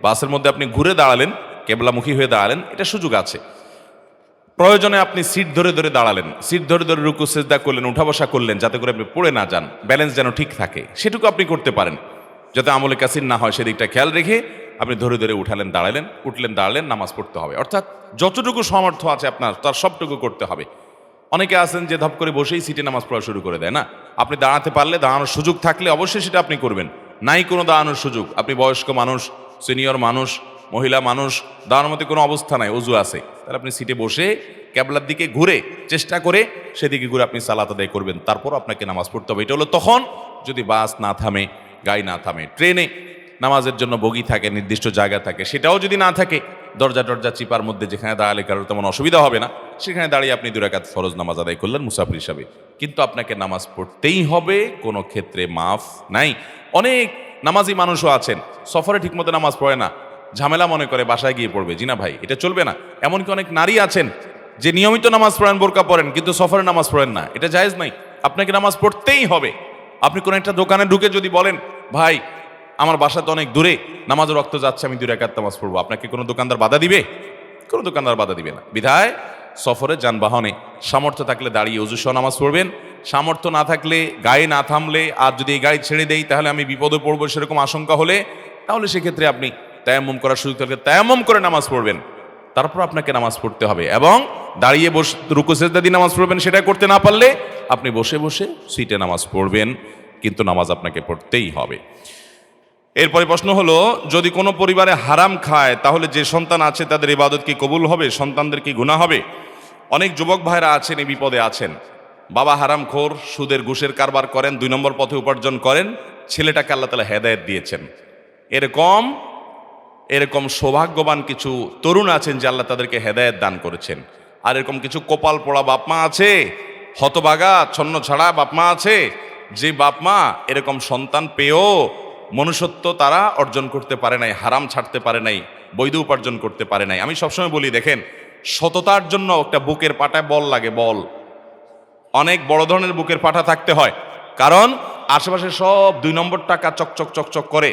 বাসের মধ্যে আপনি ঘুরে দাঁড়ালেন, কেবলামুখী হয়ে দাঁড়ালেন, এটা সুযোগ আছে। প্রয়োজনে আপনি সিট ধরে ধরে দাঁড়ালেন, সিট ধরে ধরে রুকু সেজদা করলেন, উঠা বসা করলেন, যাতে করে আপনি পড়ে না যান, ব্যালেন্স যেন ঠিক থাকে, সেটুকু আপনি করতে পারেন, যাতে আমলে কাসির না হয় সেদিকটা খেয়াল রেখে আপনি ধরে ধরে উঠালেন, দাঁড়ালেন, উঠলেন, দাঁড়ালেন, নামাজ পড়তে হবে। অর্থাৎ যতটুকু সামর্থ্য আছে আপনার তার সবটুকু করতে হবে। অনেকে আছেন যে ধপ করে বসেই সিটে নামাজ পড়া শুরু করে দেয় না। আপনি দাঁড়াতে পারলে, দাঁড়ানোর সুযোগ থাকলে অবশ্যই সেটা আপনি করবেন। নাই কোনো দাঁড়ানোর সুযোগ, আপনি বয়স্ক মানুষ, সিনিয়র মানুষ, মহিলা মানুষ, দাঁড়ানোর মধ্যে কোনো অবস্থা নাই, অজু আছে, তাহলে আপনি সিটে বসে কেবলার দিকে ঘুরে চেষ্টা করে সেদিকে ঘুরে আপনি সালাত আদায় করবেন, তারপর আপনাকে নামাজ পড়তে হবে। এটা হলো তখন যদি বাস না থামে, গাড়ি না থামে। ট্রেনে নামাজের জন্য বগি থাকে, নির্দিষ্ট জায়গা থাকে, সেটাও যদি না থাকে, দরজা চিপার মধ্যে যেখানে দাঁড়ালে কারোর তেমন অসুবিধা হবে না, সেখানে দাঁড়িয়ে আপনি 2 রাকাত ফরজ নামাজ আদায় করলেন মুসাফির হিসাবে। কিন্তু আপনাকে নামাজ পড়তেই হবে, কোনো ক্ষেত্রে মাফ নাই। অনেক নামাজি মানুষও আছেন সফরে ঠিকমতো নামাজ পড়ে না, ঝামেলা মনে করে বাসায় গিয়ে পড়বে। জি না ভাই, এটা চলবে না। এমনকি অনেক নারী আছেন যে নিয়মিত নামাজ পড়েন, বোরকা পড়েন, কিন্তু সফরে নামাজ পড়েন না, এটা জায়েজ নাই। আপনাকে নামাজ পড়তেই হবে। আপনি কোনো একটা দোকানে ঢুকে যদি বলেন, ভাই আমার বাসা তো অনেক দূরে, নামাজের রক্ত যাচ্ছে, আমি 2 রাকাত নামাজ পড়বো, আপনাকে কোনো দোকানদার বাধা দিবে? কোনো দোকানদার বাধা দিবে না। বিধায় সফরে যানবাহনে সামর্থ্য থাকলে দাঁড়িয়ে অজু সহ নামাজ পড়বেন, সামর্থ্য না থাকলে, গায়ে না থামলে, আর যদি এই গাড়ি ছেড়ে দেই তাহলে আমি বিপদে পড়বো সেরকম আশঙ্কা হলে, তাহলে সেক্ষেত্রে আপনি তায়াম্মুম করার সুযোগ থাকলে তায়াম্মুম করে নামাজ পড়বেন, তারপর আপনাকে নামাজ পড়তে হবে। এবং দাঁড়িয়ে বসে রুকু সেজদা দিয়ে নামাজ পড়বেন, সেটা করতে না পারলে আপনি বসে বসে সিটে নামাজ পড়বেন, কিন্তু নামাজ আপনাকে পড়তেই হবে। এরপরে প্রশ্ন হলো, যদি কোনো পরিবারে হারাম খায় তাহলে যে সন্তান আছে তাদের ইবাদত কি কবুল হবে? সন্তানদের কি গুনাহ হবে? অনেক যুবক ভাইরা আছেন এই বিপদে আছেন, বাবা হারামখোর, সুদের ঘুষের কারবার করেন, 2 নম্বর পথে উপার্জন করেন, ছেলেটাকে আল্লাহ তাআলা হেদায়েত দিয়েছেন। এরকম সৌভাগ্যবান কিছু তরুণ আছেন যে আল্লাহ তাদেরকে হেদায়েত দান করেছেন। আর এরকম কিছু কপাল পোড়া বাপমা আছে, হতভাগা ছন্ন ছাড়া বাপমা আছে, যে বাপমা এরকম সন্তান পেয়েও মনুষ্যত্ব তারা অর্জন করতে পারে নাই, হারাম ছাড়তে পারে নাই, বৈধ উপার্জন করতে পারে নাই। আমি সবসময় বলি, দেখেন, সততার জন্য একটা বুকের পাটায় বল লাগে, বল, অনেক বড় ধরনের বুকের পাটা থাকতে হয়। কারণ আশেপাশে সব 2 নম্বর টাকা চকচক চকচক করে,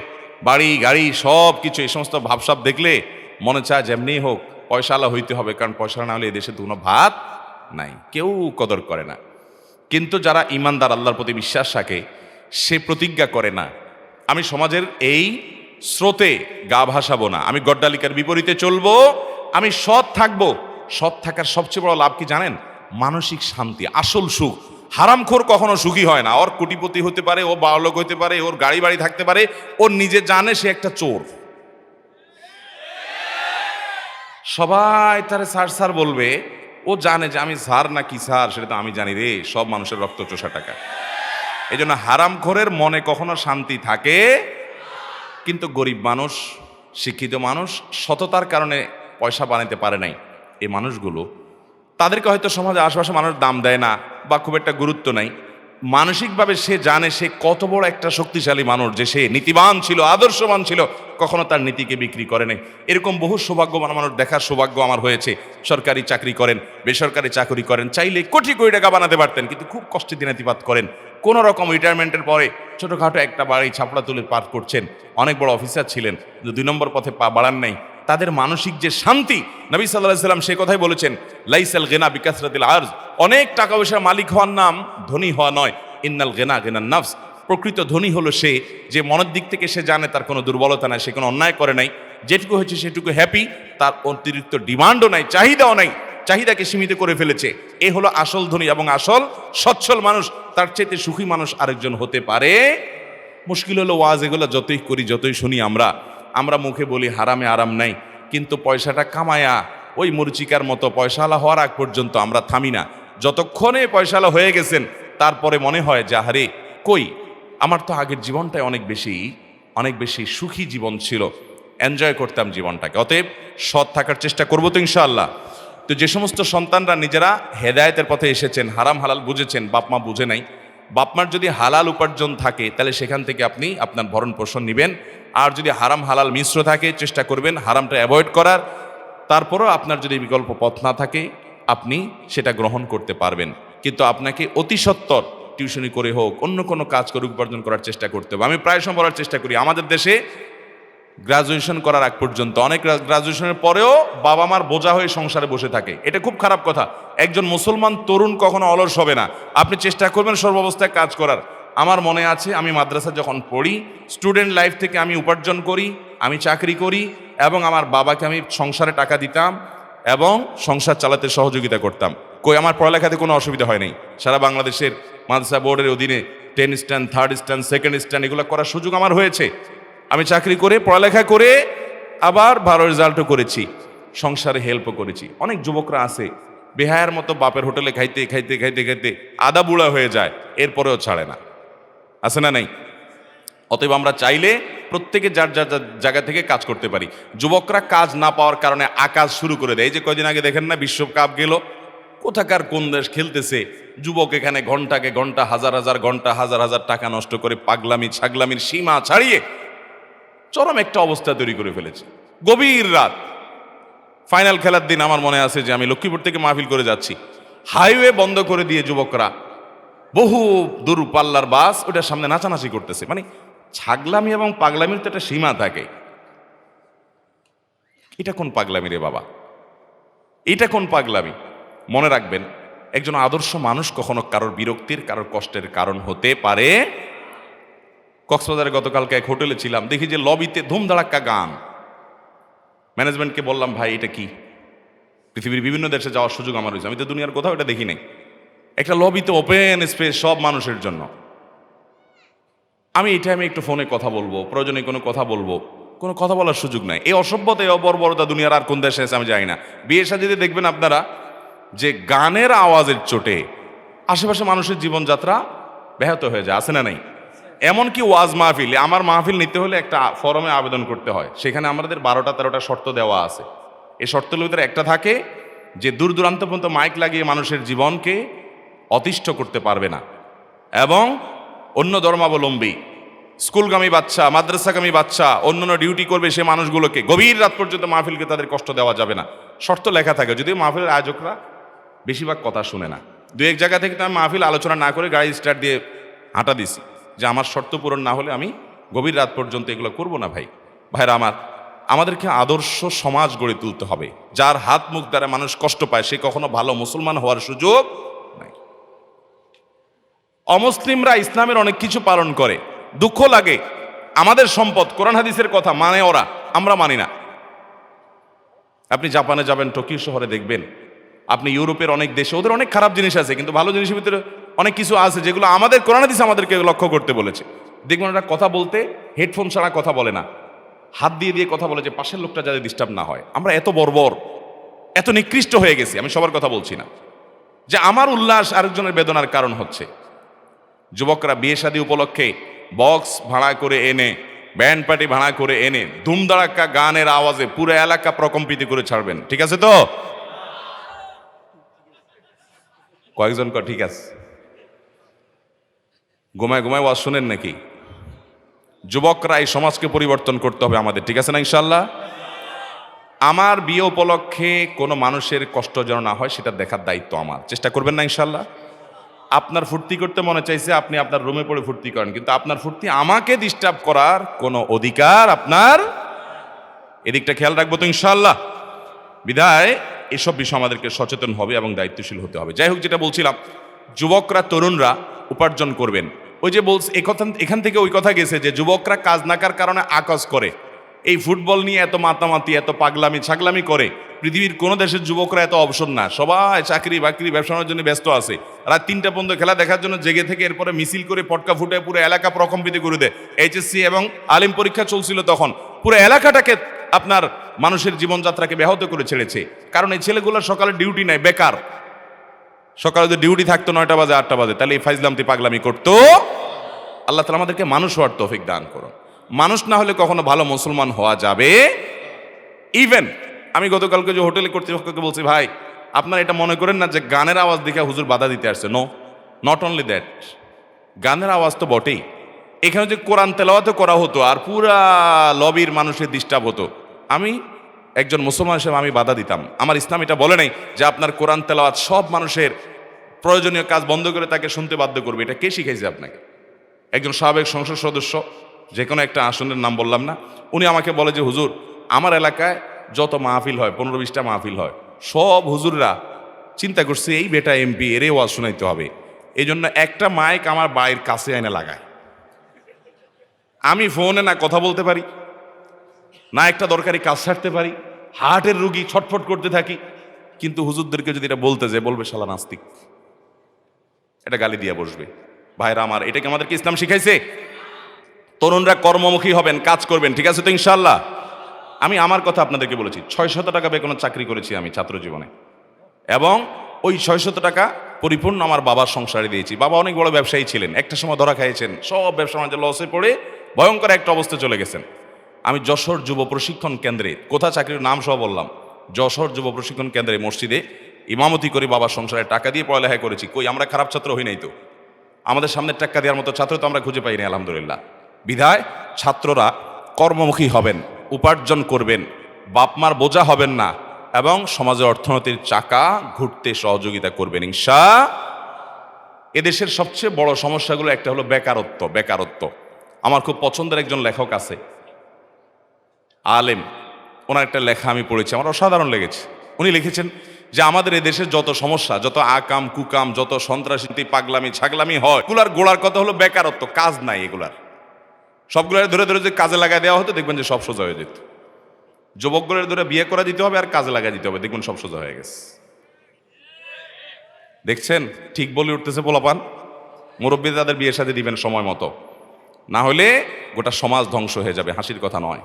বাড়ি গাড়ি সব কিছু, এই সমস্ত ভাবসাব দেখলে মনে চায় যেমনি হোক পয়সাওয়ালা হইতে হবে, কারণ পয়সা না হলে এদেশে কোনো ভাত নাই, কেউ কদর করে না। কিন্তু যারা ইমানদার, আল্লাহর প্রতি বিশ্বাস রাখে, সে প্রতিজ্ঞা করে না, আমি সমাজের এই স্রোতে গা ভাসাবো না, আমি গড্ডালিকার বিপরীতে চলবো, আমি সৎ থাকবো। সৎ থাকার সবচেয়ে বড় লাভ কি জানেন? মানসিক শান্তি, আসল সুখ। হারামখোর কখনো সুখী হয় না। ওর কোটিপতি হতে পারে, ও বড়লোক হতে পারে, ওর গাড়ি বাড়ি থাকতে পারে, ওর নিজে জানে সে একটা চোর, সবাই তারে স্যার বলবে, ও জানে যে আমি স্যার না কি স্যার সেটা তো আমি জানি রে, সব মানুষের রক্ত চোষা টাকা। এই জন্য হারামখোরের মনে কখনো শান্তি থাকে। কিন্তু গরিব মানুষ, শিক্ষিত মানুষ, সততার কারণে পয়সা বানাতে পারে নাই, এই মানুষগুলো, তাদেরকে হয়তো সমাজে আশেপাশে মানুষ দাম দেয় না বা খুব একটা গুরুত্ব নাই, মানসিকভাবে সে জানে সে কত বড় একটা শক্তিশালী মানুষ, যে সে নীতিবান ছিল, আদর্শবান ছিল, কখনো তার নীতিকে বিক্রি করে নাই। এরকম বহু সৌভাগ্যবান মানুষ দেখার সৌভাগ্য আমার হয়েছে। সরকারি চাকরি করেন, বেসরকারি চাকরি করেন, চাইলে কোটি কোটি টাকা বানাতে পারতেন, কিন্তু খুব কষ্টে দিনাতিপাত করেন। কোনো রকম রিটায়ারমেন্টের পরে ছোটোখাটো একটা বাড়ি ছাপড়া তুলে পার করছেন, অনেক বড় অফিসার ছিলেন, কিন্তু 2 নম্বর পথে পা বাড়ান নাই। তাদের মানসিক যে শান্তি, নবী সাল্লাল্লাহু আলাইহি সাল্লাম সে কথাই বলেছেন, লাইসাল গিনা বিকাসরাতিল আরজ, অনেক টাকা পয়সার মালিক হওয়ার নাম ধনী হওয়া নয়, ইন্নাল গিনা গিনান নাফস, প্রকৃত ধনী হলো সে যে মনের দিক থেকে সে জানে তার কোনো দুর্বলতা নাই, সে কোনো অন্যায় করে নাই, যেটুকু হয়েছে সেটুকু হ্যাপি, তার অতিরিক্ত ডিমান্ডও নাই, চাহিদাও নাই, চাহিদাকে সীমিত করে ফেলেছে। এ হলো আসল ধনী এবং আসল সচ্ছল মানুষ। তার চাইতে সুখী মানুষ আরেকজন হতে পারে? মুশকিল হলো ওয়াজ এগুলো যতই করি, যতই শুনি, আমরা মুখে বলি হারামে আরাম নাই, কিন্তু পয়সাটা কামায়া ওই মরিচিকার মতো পয়সাওয়ালা হওয়ার আগ পর্যন্ত আমরা থামি না। যতক্ষণে পয়সাওয়ালা হয়ে গেছেন তারপরে মনে হয় যে আরে কই, আমার তো আগের জীবনটাই অনেক বেশি সুখী জীবন ছিল, এনজয় করতাম জীবনটাকে। অতএব সৎ থাকার চেষ্টা করবো তো ইনশাআল্লাহ। তো যে সমস্ত সন্তানরা নিজেরা হেদায়েতের পথে এসেছেন, হারাম হালাল বুঝেছেন, বাপ মা বুঝে নাই, বাপ মার যদি হালাল উপার্জন থাকে তাহলে সেখান থেকে আপনি আপনার ভরণ পোষণ নেবেন। আর যদি হারাম হালাল মিশ্র থাকে চেষ্টা করবেন হারামটা অ্যাভয়েড করার। তারপরও আপনার যদি বিকল্প পথ না থাকে আপনি সেটা গ্রহণ করতে পারবেন, কিন্তু আপনাকে অতি সত্বর টিউশনি করে হোক, অন্য কোনো কাজ করে উপার্জন করার চেষ্টা করতে হবে। আমি প্রায় সময় বলার চেষ্টা করি, আমাদের দেশে গ্রাজুয়েশন করার আগ পর্যন্ত, অনেক গ্রাজুয়েশনের পরেও বাবা মার বোঝা হয়ে সংসারে বসে থাকে। এটা খুব খারাপ কথা। একজন মুসলমান তরুণ কখনো অলস হবে না। আপনি চেষ্টা করবেন সর্বাবস্থায় কাজ করার। আমার মনে আছে আমি মাদ্রাসা যখন পড়ি, স্টুডেন্ট লাইফ থেকে আমি উপার্জন করি, আমি চাকরি করি এবং আমার বাবাকে আমি সংসারে টাকা দিতাম এবং সংসার চালাতে সহযোগিতা করতাম। কই আমার পড়ালেখাতে কোনো অসুবিধা হয় নাই। সারা বাংলাদেশের মাদ্রাসা বোর্ডের অধীনে 10 stand, 3rd stand, 2nd stand এগুলো করার সুযোগ আমার হয়েছে। আমি চাকরি করে, পড়ালেখা করে, আবার ভালো রেজাল্টও করেছি, সংসারে হেল্পও করেছি। অনেক যুবকরা আছে বেহায়ার মতো বাপের হোটেলে খাইতে খাইতে খাইতে খাইতে আদা বুড়া হয়ে যায়, এরপরেও ছাড়ে না, আছে না নাই? অতএব আমরা চাইলে প্রত্যেকে যার যার জায়গা থেকে কাজ করতে পারি। যুবকরা কাজ না পাওয়ার কারণে আকাজ শুরু করে দেয়। এই যে কয়দিন আগে দেখেন না বিশ্বকাপ গেল, কোথাকার কোন দেশ খেলতেছে, যুবক এখানে ঘন্টাকে ঘন্টা, হাজার হাজার ঘন্টা, হাজার হাজার টাকা নষ্ট করে পাগলামি ছাগলামির সীমা ছাড়িয়ে চরম একটা অবস্থা তৈরি করে ফেলেছে। গভীর রাত, ফাইনাল খেলার দিন আমার মনে আছে যে আমি লক্ষ্মীপুর থেকে মাহফিল করে যাচ্ছি, হাইওয়ে বন্ধ করে দিয়ে যুবকরা বহু দূর পাল্লার বাস ওটার সামনে নাচানাচি করতেছে। মানে ছাগলামি এবং পাগলামির তো একটা সীমা থাকে। এটা কোন পাগলামি রে বাবা, এটা কোন পাগলামি? মনে রাখবেন, একজন আদর্শ মানুষ কখনো কারোর বিরক্তির, কারোর কষ্টের কারণ হতে পারে। কক্সবাজারে গতকালকে এক হোটেলে ছিলাম, দেখি যে লবিতে ধুমধাড়াক্কা গান। ম্যানেজমেন্টকে বললাম ভাই এটা কি? পৃথিবীর বিভিন্ন দেশে যাওয়ার সুযোগ আমার হয়েছে, আমি তো দুনিয়ার কোথাও এটা দেখি নাই। একটা লবিতে ওপেন স্পেস সব মানুষের জন্য। আমি একটু ফোনে কথা বলবো, প্রয়োজনে কোনো কথা বলবো, কোনো কথা বলার সুযোগ নাই। এই অসভ্যতা, এই অবর্বরতা দুনিয়ার আর কোন দেশে আছে আমি জানি না। বিয়ে শাদীতে দেখবেন আপনারা যে গানের আওয়াজের চোটে আশেপাশে মানুষের জীবনযাত্রা ব্যাহত হয়ে যায়, আছে না নাই? এমনকি ওয়াজ মাহফিল, আমার মাহফিল নিতে হলে একটা ফরমে আবেদন করতে হয়, সেখানে আমাদের 12টা-13টা শর্ত দেওয়া আছে। এই শর্তের ভিতরে একটা থাকে যে দূর দূরান্ত পর্যন্ত মাইক লাগিয়ে মানুষের জীবনকে অতিষ্ঠ করতে পারবে না, এবং অন্য ধর্মাবলম্বী, স্কুলগামী বাচ্চা, মাদ্রাসাগামী বাচ্চা, অন্যান্য ডিউটি করবে সে মানুষগুলোকে গভীর রাত পর্যন্ত মাহফিলকে তাদের কষ্ট দেওয়া যাবে না। শর্ত লেখা থাকে, যদিও মাহফিলের আয়োজকরা বেশিরভাগ কথা শুনে না। 2-1 জায়গা থেকে তো আমি মাহফিল আলোচনা না করে গাড়ি স্টার্ট দিয়ে হাঁটা দিছি যে আমার শর্ত পূরণ না হলে আমি গভীর রাত পর্যন্ত এগুলো করবো না। ভাইরা আমার, আমাদেরকে আদর্শ সমাজ গড়ে তুলতে হবে। যার হাত মুখ দ্বারা মানুষ কষ্ট পায় সে কখনো ভালো মুসলমান হওয়ার সুযোগ নাই। অমুসলিমরা ইসলামের অনেক কিছু পালন করে, দুঃখ লাগে। আমাদের সম্পদ, কোরআন হাদিসের কথা মানে ওরা, আমরা মানি না। আপনি জাপানে যাবেন, টোকিও শহরে দেখবেন, আপনি ইউরোপের অনেক দেশে, ওদের অনেক খারাপ জিনিস আছে, কিন্তু ভালো জিনিসের ভিতরে অনেক কিছু আছে যেগুলো আমাদের কোরআন হাদিস আমাদেরকে লক্ষ্য করতে বলেছে। দেখবেন ওরা কথা বলতে হেডফোন ছাড়া কথা বলে না, হাত দিয়ে দিয়ে কথা বলে যে পাশের লোকটা যাতে ডিস্টার্ব না হয়। আমরা এত বর্বর, এত নিকৃষ্ট হয়ে গেছি। আমি সবার কথা বলছি না, যে আমার উল্লাস আরেকজনের বেদনার কারণ হচ্ছে। যুবকরা বিয়ে শাদী উপলক্ষে বক্স ভাড়া করে এনে, ব্যান্ড পার্টি ভাড়া করে এনে ধুমধাড়াক্কা গানের আওয়াজে পুরো এলাকা প্রকম্পিত করে ছাড়বেন, ঠিক আছে তো? কয়েকজন ঠিক আছে। ঘুমায় ঘুমায় ওয়াজ শোনেন নাকি? যুবকরা এই সমাজকে পরিবর্তন করতে হবে আমাদের, ঠিক আছে না ইনশাল্লাহ? আমার বিয়ে উপলক্ষে কোনো মানুষের কষ্ট যেন না হয় সেটা দেখার দায়িত্ব আমার। চেষ্টা করবেন না ইনশাল্লাহ? আপনার ফুর্তি করতে মনে চাইছে, আপনি আপনার রুমে পড়ে ফুর্তি করেন, কিন্তু আপনার ফুর্তি আমাকে ডিস্টার্ব করার কোনো অধিকার আপনার। এদিকটা খেয়াল রাখবো তো ইনশাল্লাহ। বিধায় এসব বিষয় আমাদেরকে সচেতন হবে এবং দায়িত্বশীল হতে হবে। যাই হোক, যেটা বলছিলাম, যুবকরা তরুণরা উপার্জন করবেন। ওই যে বলছে এখান থেকে ওই কথা গেছে যে যুবকরা কাজ না করার কারণে আকাজ করে। এই ফুটবল নিয়ে এত মাতামাতি, এত পাগলামি ছাগলামি করে। পৃথিবীর কোনো দেশের যুবকরা এত অবসর না, সবাই চাকরি বাকরি ব্যবসার জন্য ব্যস্ত আছে। রাত 3টা পর্যন্ত খেলা দেখার জন্য জেগে থেকে এরপরে মিছিল করে পটকা ফুটে পুরো এলাকা প্রকম্পিত করে দেয়। এইচএসসি এবং আলিম পরীক্ষা চলছিল তখন, পুরো এলাকাটাকে আপনার মানুষের জীবনযাত্রাকে ব্যাহত করে ছেড়েছে। কারণ এই ছেলেগুলোর সকালে ডিউটি নাই, বেকার। সকালে যদি ডিউটি থাকতো 9টা বাজে 8টা বাজে, তাহলে এই ফাইজলামতি পাগলামি করতো। আল্লাহ তাআলা আমাদেরকে মানুষ হওয়ার তৌফিক দান করুন। মানুষ না হলে কখনো ভালো মুসলমান হওয়া যাবে। ইভেন আমি গতকালকে যে হোটেলে কর্তৃপক্ষকে বলছি, ভাই আপনারা এটা মনে করেন না যে গানের আওয়াজ দেখে হুজুর বাধা দিতে আসছে। নো, নট অনলি দ্যাট, গানের আওয়াজ তো বটেই, এখানে যে কোরআন তেলাওয়াত করা হতো আর পুরা লবির মানুষের ডিস্টার্ব হতো, আমি একজন মুসলমান হিসেবে আমি বাধা দিতাম। আমার ইসলাম এটা বলে নাই যে আপনার কোরআন তেলাওয়াত সব মানুষের প্রয়োজনীয় কাজ বন্ধ করে তাকে শুনতে বাধ্য করবে। এটা কে শিখাইছে আপনাকে? একজন সাবেক সংসদ সদস্য, যে কোনো একটা আসনের নাম বললাম না, উনি আমাকে বলে যে হুজুর, আমার এলাকায় যত মাহফিল হয় 15-20টা মাহফিল হয়, সব হুজুররা চিন্তা করছে এই বেটা এমপি, এরে ওয়াজ শোনাইতে হবে, এই জন্য একটা মাইক আমার বাড়ির কাছে এনে লাগায়। আমি ফোনে না কথা বলতে পারি, না একটা দরকারি কাজ ছাড়তে পারি, হার্টের রুগী ছটফট করতে থাকি, কিন্তু হুজুরদেরকে যদি এটা বলতে যায় বলবে শালা নাস্তিক, এটা গালি দিয়ে বসবে। ভাইরা আমার, এটাকে আমাদেরকে ইসলাম শিখাইছে? তরুণরা কর্মমুখী হবেন, কাজ করবেন, ঠিক আছে তো ইনশাল্লাহ? আমি আমার কথা আপনাদেরকে বলেছি, 600 টাকা বেতনের চাকরি করেছি আমি ছাত্র জীবনে, এবং ওই 600 টাকা পরিপূর্ণ আমার বাবার সংসারে দিয়েছি। বাবা অনেক বড় ব্যবসায়ী ছিলেন, একটা সময় ধরা খাইয়েছেন, সব ব্যবসা বাণিজ্য লসে পড়ে ভয়ঙ্কর একটা অবস্থা চলে গেছেন। আমি যশোর যুব প্রশিক্ষণ কেন্দ্রে, কোথা চাকরির নাম সহ বললাম, যশোর যুব প্রশিক্ষণ কেন্দ্রে মসজিদে ইমামতি করে বাবার সংসারে টাকা দিয়ে পড়ালেখা করেছি। কই আমরা খারাপ ছাত্র হই নাই তো? আমাদের সামনে টাকা দেওয়ার মতো ছাত্র তো আমরা খুঁজে পাইনি আলহামদুলিল্লাহ। বিধায় ছাত্ররা কর্মমুখী হবেন, উপার্জন করবেন, বাপমার বোঝা হবেন না, এবং সমাজের অর্থনীতির চাকা ঘুরতে সহযোগিতা করবেন এদেশের সবচেয়ে বড় সমস্যাগুলো একটা হলো বেকারত্ব। বেকারত্ব, আমার খুব পছন্দের একজন লেখক আছে, আলেম, ওনার একটা লেখা আমি পড়েছি, আমার অসাধারণ লেগেছে। উনি লিখেছেন যে আমাদের এই দেশের যত সমস্যা, যত আকাম কুকাম, যত সন্ত্রাসী পাগলামি ছাগলামি হয়, এগুলার গোড়ার কথা হলো বেকারত্ব, কাজ নাই। এগুলার সবগুলোর ধরে ধরে যে কাজে লাগাই দেওয়া হতো, দেখবেন যে সব সোজা হয়ে যেত। যুবকগুলোর ধরে বিয়ে করা দিতে হবে আর কাজে লাগাই দিতে হবে, দেখবেন সব সোজা হয়ে গেছে। দেখছেন, ঠিক বলে উঠতেছে পোলাপান। মুরব্বী তাদের বিয়ের সাথে দিবেন সময় মতো, না হলে গোটা সমাজ ধ্বংস হয়ে যাবে, হাসির কথা নয়।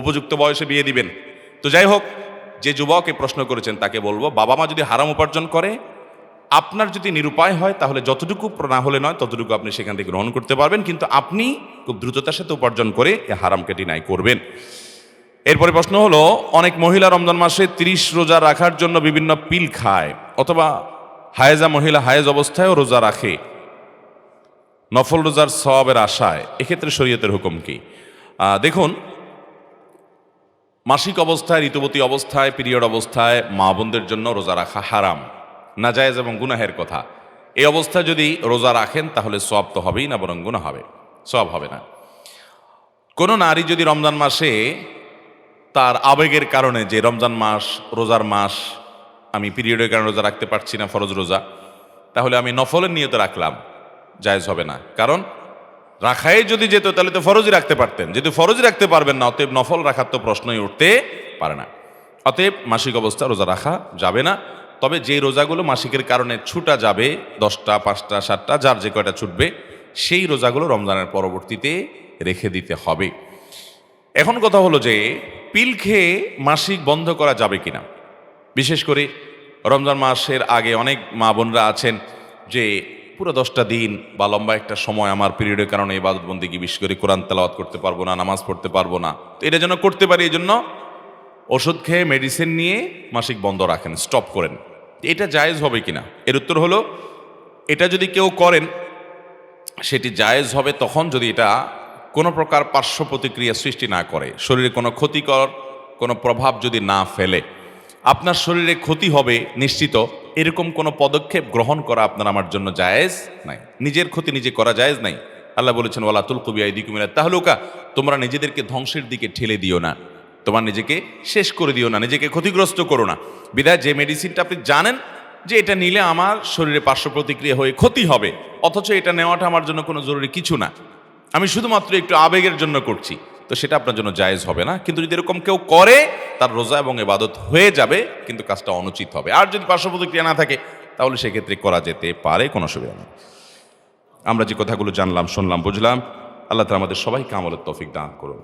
উপযুক্ত বয়সে বিয়ে দিবেন। তো যাই হোক, যে যুবক এই প্রশ্ন করেছেন তাকে বলবো, বাবা মা যদি হারাম উপার্জন করে, আপনার যদি নিরুপায় হয়, তাহলে যতটুকু না হলে নয় ততটুকু আপনি সেখান থেকে গ্রহণ করতে পারবেন, কিন্তু আপনি খুব দ্রুততার সাথে উপার্জন করে এই হারামকে ডিনাই করবেন। এরপরে প্রশ্ন হলো, অনেক মহিলা রমজান মাসে 30 রোজা রাখার জন্য বিভিন্ন পিল খায়, অথবা হায়েজা মহিলা হায়েজ অবস্থায়ও রোজা রাখে নফল রোজার সওয়াবের আশায়, এক্ষেত্রে শরীয়তের হুকুম কি? দেখুন, মাসিক অবস্থায়, ঋতুবতী অবস্থায়, পিরিয়ড অবস্থায় মা বোনদের জন্য রোজা রাখা হারাম, নাজায়েজ এবং গুনাহের কথা। এই অবস্থায় যদি রোজা রাখেন তাহলে সওয়াব তো হবেই না, বরং গুনাহ হবে, সওয়াব হবে না। কোনো নারী যদি রমজান মাসে তার আবেগের কারণে, যে রমজান মাস রোজার মাস, আমি পিরিয়ডের কারণে রোজা রাখতে পারছি না, ফরজ রোজা, তাহলে আমি নফলের নিয়তে রাখলাম, জায়েজ হবে না। কারণ রাখাই যদি যেত তাহলে তো ফরজই রাখতে পারতেন, যেহেতু ফরজই রাখতে পারবেন না, অতএব নফল রাখার তো প্রশ্নই উঠতে পারে না। অতএব মাসিক অবস্থা রোজা রাখা যাবে না। তবে যে রোজাগুলো মাসিকের কারণে ছুটা যাবে, 10টা 5টা 7টা যার যে কয়টা ছুটবে, সেই রোজাগুলো রমজানের পরবর্তীতে রেখে দিতে হবে। এখন কথা হলো যে পিল খেয়ে মাসিক বন্ধ করা যাবে কিনা। বিশেষ করে রমজান মাসের আগে অনেক মা বোনরা আছেন যে পুরো 10টা দিন বা লম্বা একটা সময় আমার পিরিয়ডের কারণে ইবাদত বন্দেগী, বিশেষ করে কোরআন তেলাওয়াত করতে পারবো না, নামাজ পড়তে পারবো না, তো এটা যেন করতে পারি, এই জন্য ওষুধ খেয়ে মেডিসিন নিয়ে মাসিক বন্ধ রাখেন, স্টপ করেন। এটা জায়েজ হবে কিনা, এর উত্তর হলো, এটা যদি কেউ করেন সেটি জায়েজ হবে তখন যদি এটা কোনো প্রকার পার্শ্ব প্রতিক্রিয়া সৃষ্টি না করে, শরীরে কোনো ক্ষতিকর কোনো প্রভাব যদি না ফেলে। আপনার শরীরে ক্ষতি হবে নিশ্চিত, এরকম কোনো পদক্ষেপ গ্রহণ করা আপনার আমার জন্য জায়েজ নাই। নিজের ক্ষতি নিজে করা জায়েজ নাই। আল্লাহ বলেছেন ওয়ালা তুলকু বিআইদিকুম ইলা তাহলুকা, তোমরা নিজেদেরকে ধ্বংসের দিকে ঠেলে দিও না, তোমার নিজেকে শেষ করে দিও না, নিজেকে ক্ষতিগ্রস্ত করো না। বিধায় যে মেডিসিনটা আপনি জানেন যে এটা নিলে আমার শরীরে পার্শ্ব প্রতিক্রিয়া হয়ে ক্ষতি হবে, অথচ এটা নেওয়াটা আমার জন্য কোনো জরুরি কিছু না, আমি শুধুমাত্র একটু আবেগের জন্য করছি, তো সেটা আপনার জন্য জায়েজ হবে না। কিন্তু যদি এরকম কেউ করে তার রোজা এবং ইবাদত হয়ে যাবে, কিন্তু কাজটা অনুচিত হবে। আর যদি পার্শ্ব প্রতিক্রিয়া না থাকে তাহলে সেক্ষেত্রে করা যেতে পারে, কোনো অসুবিধা নেই। আমরা যে কথাগুলো জানলাম, শুনলাম, বুঝলাম, আল্লাহ তাআলা আমাদের সবাইকে আমলের তৌফিক দান করুন।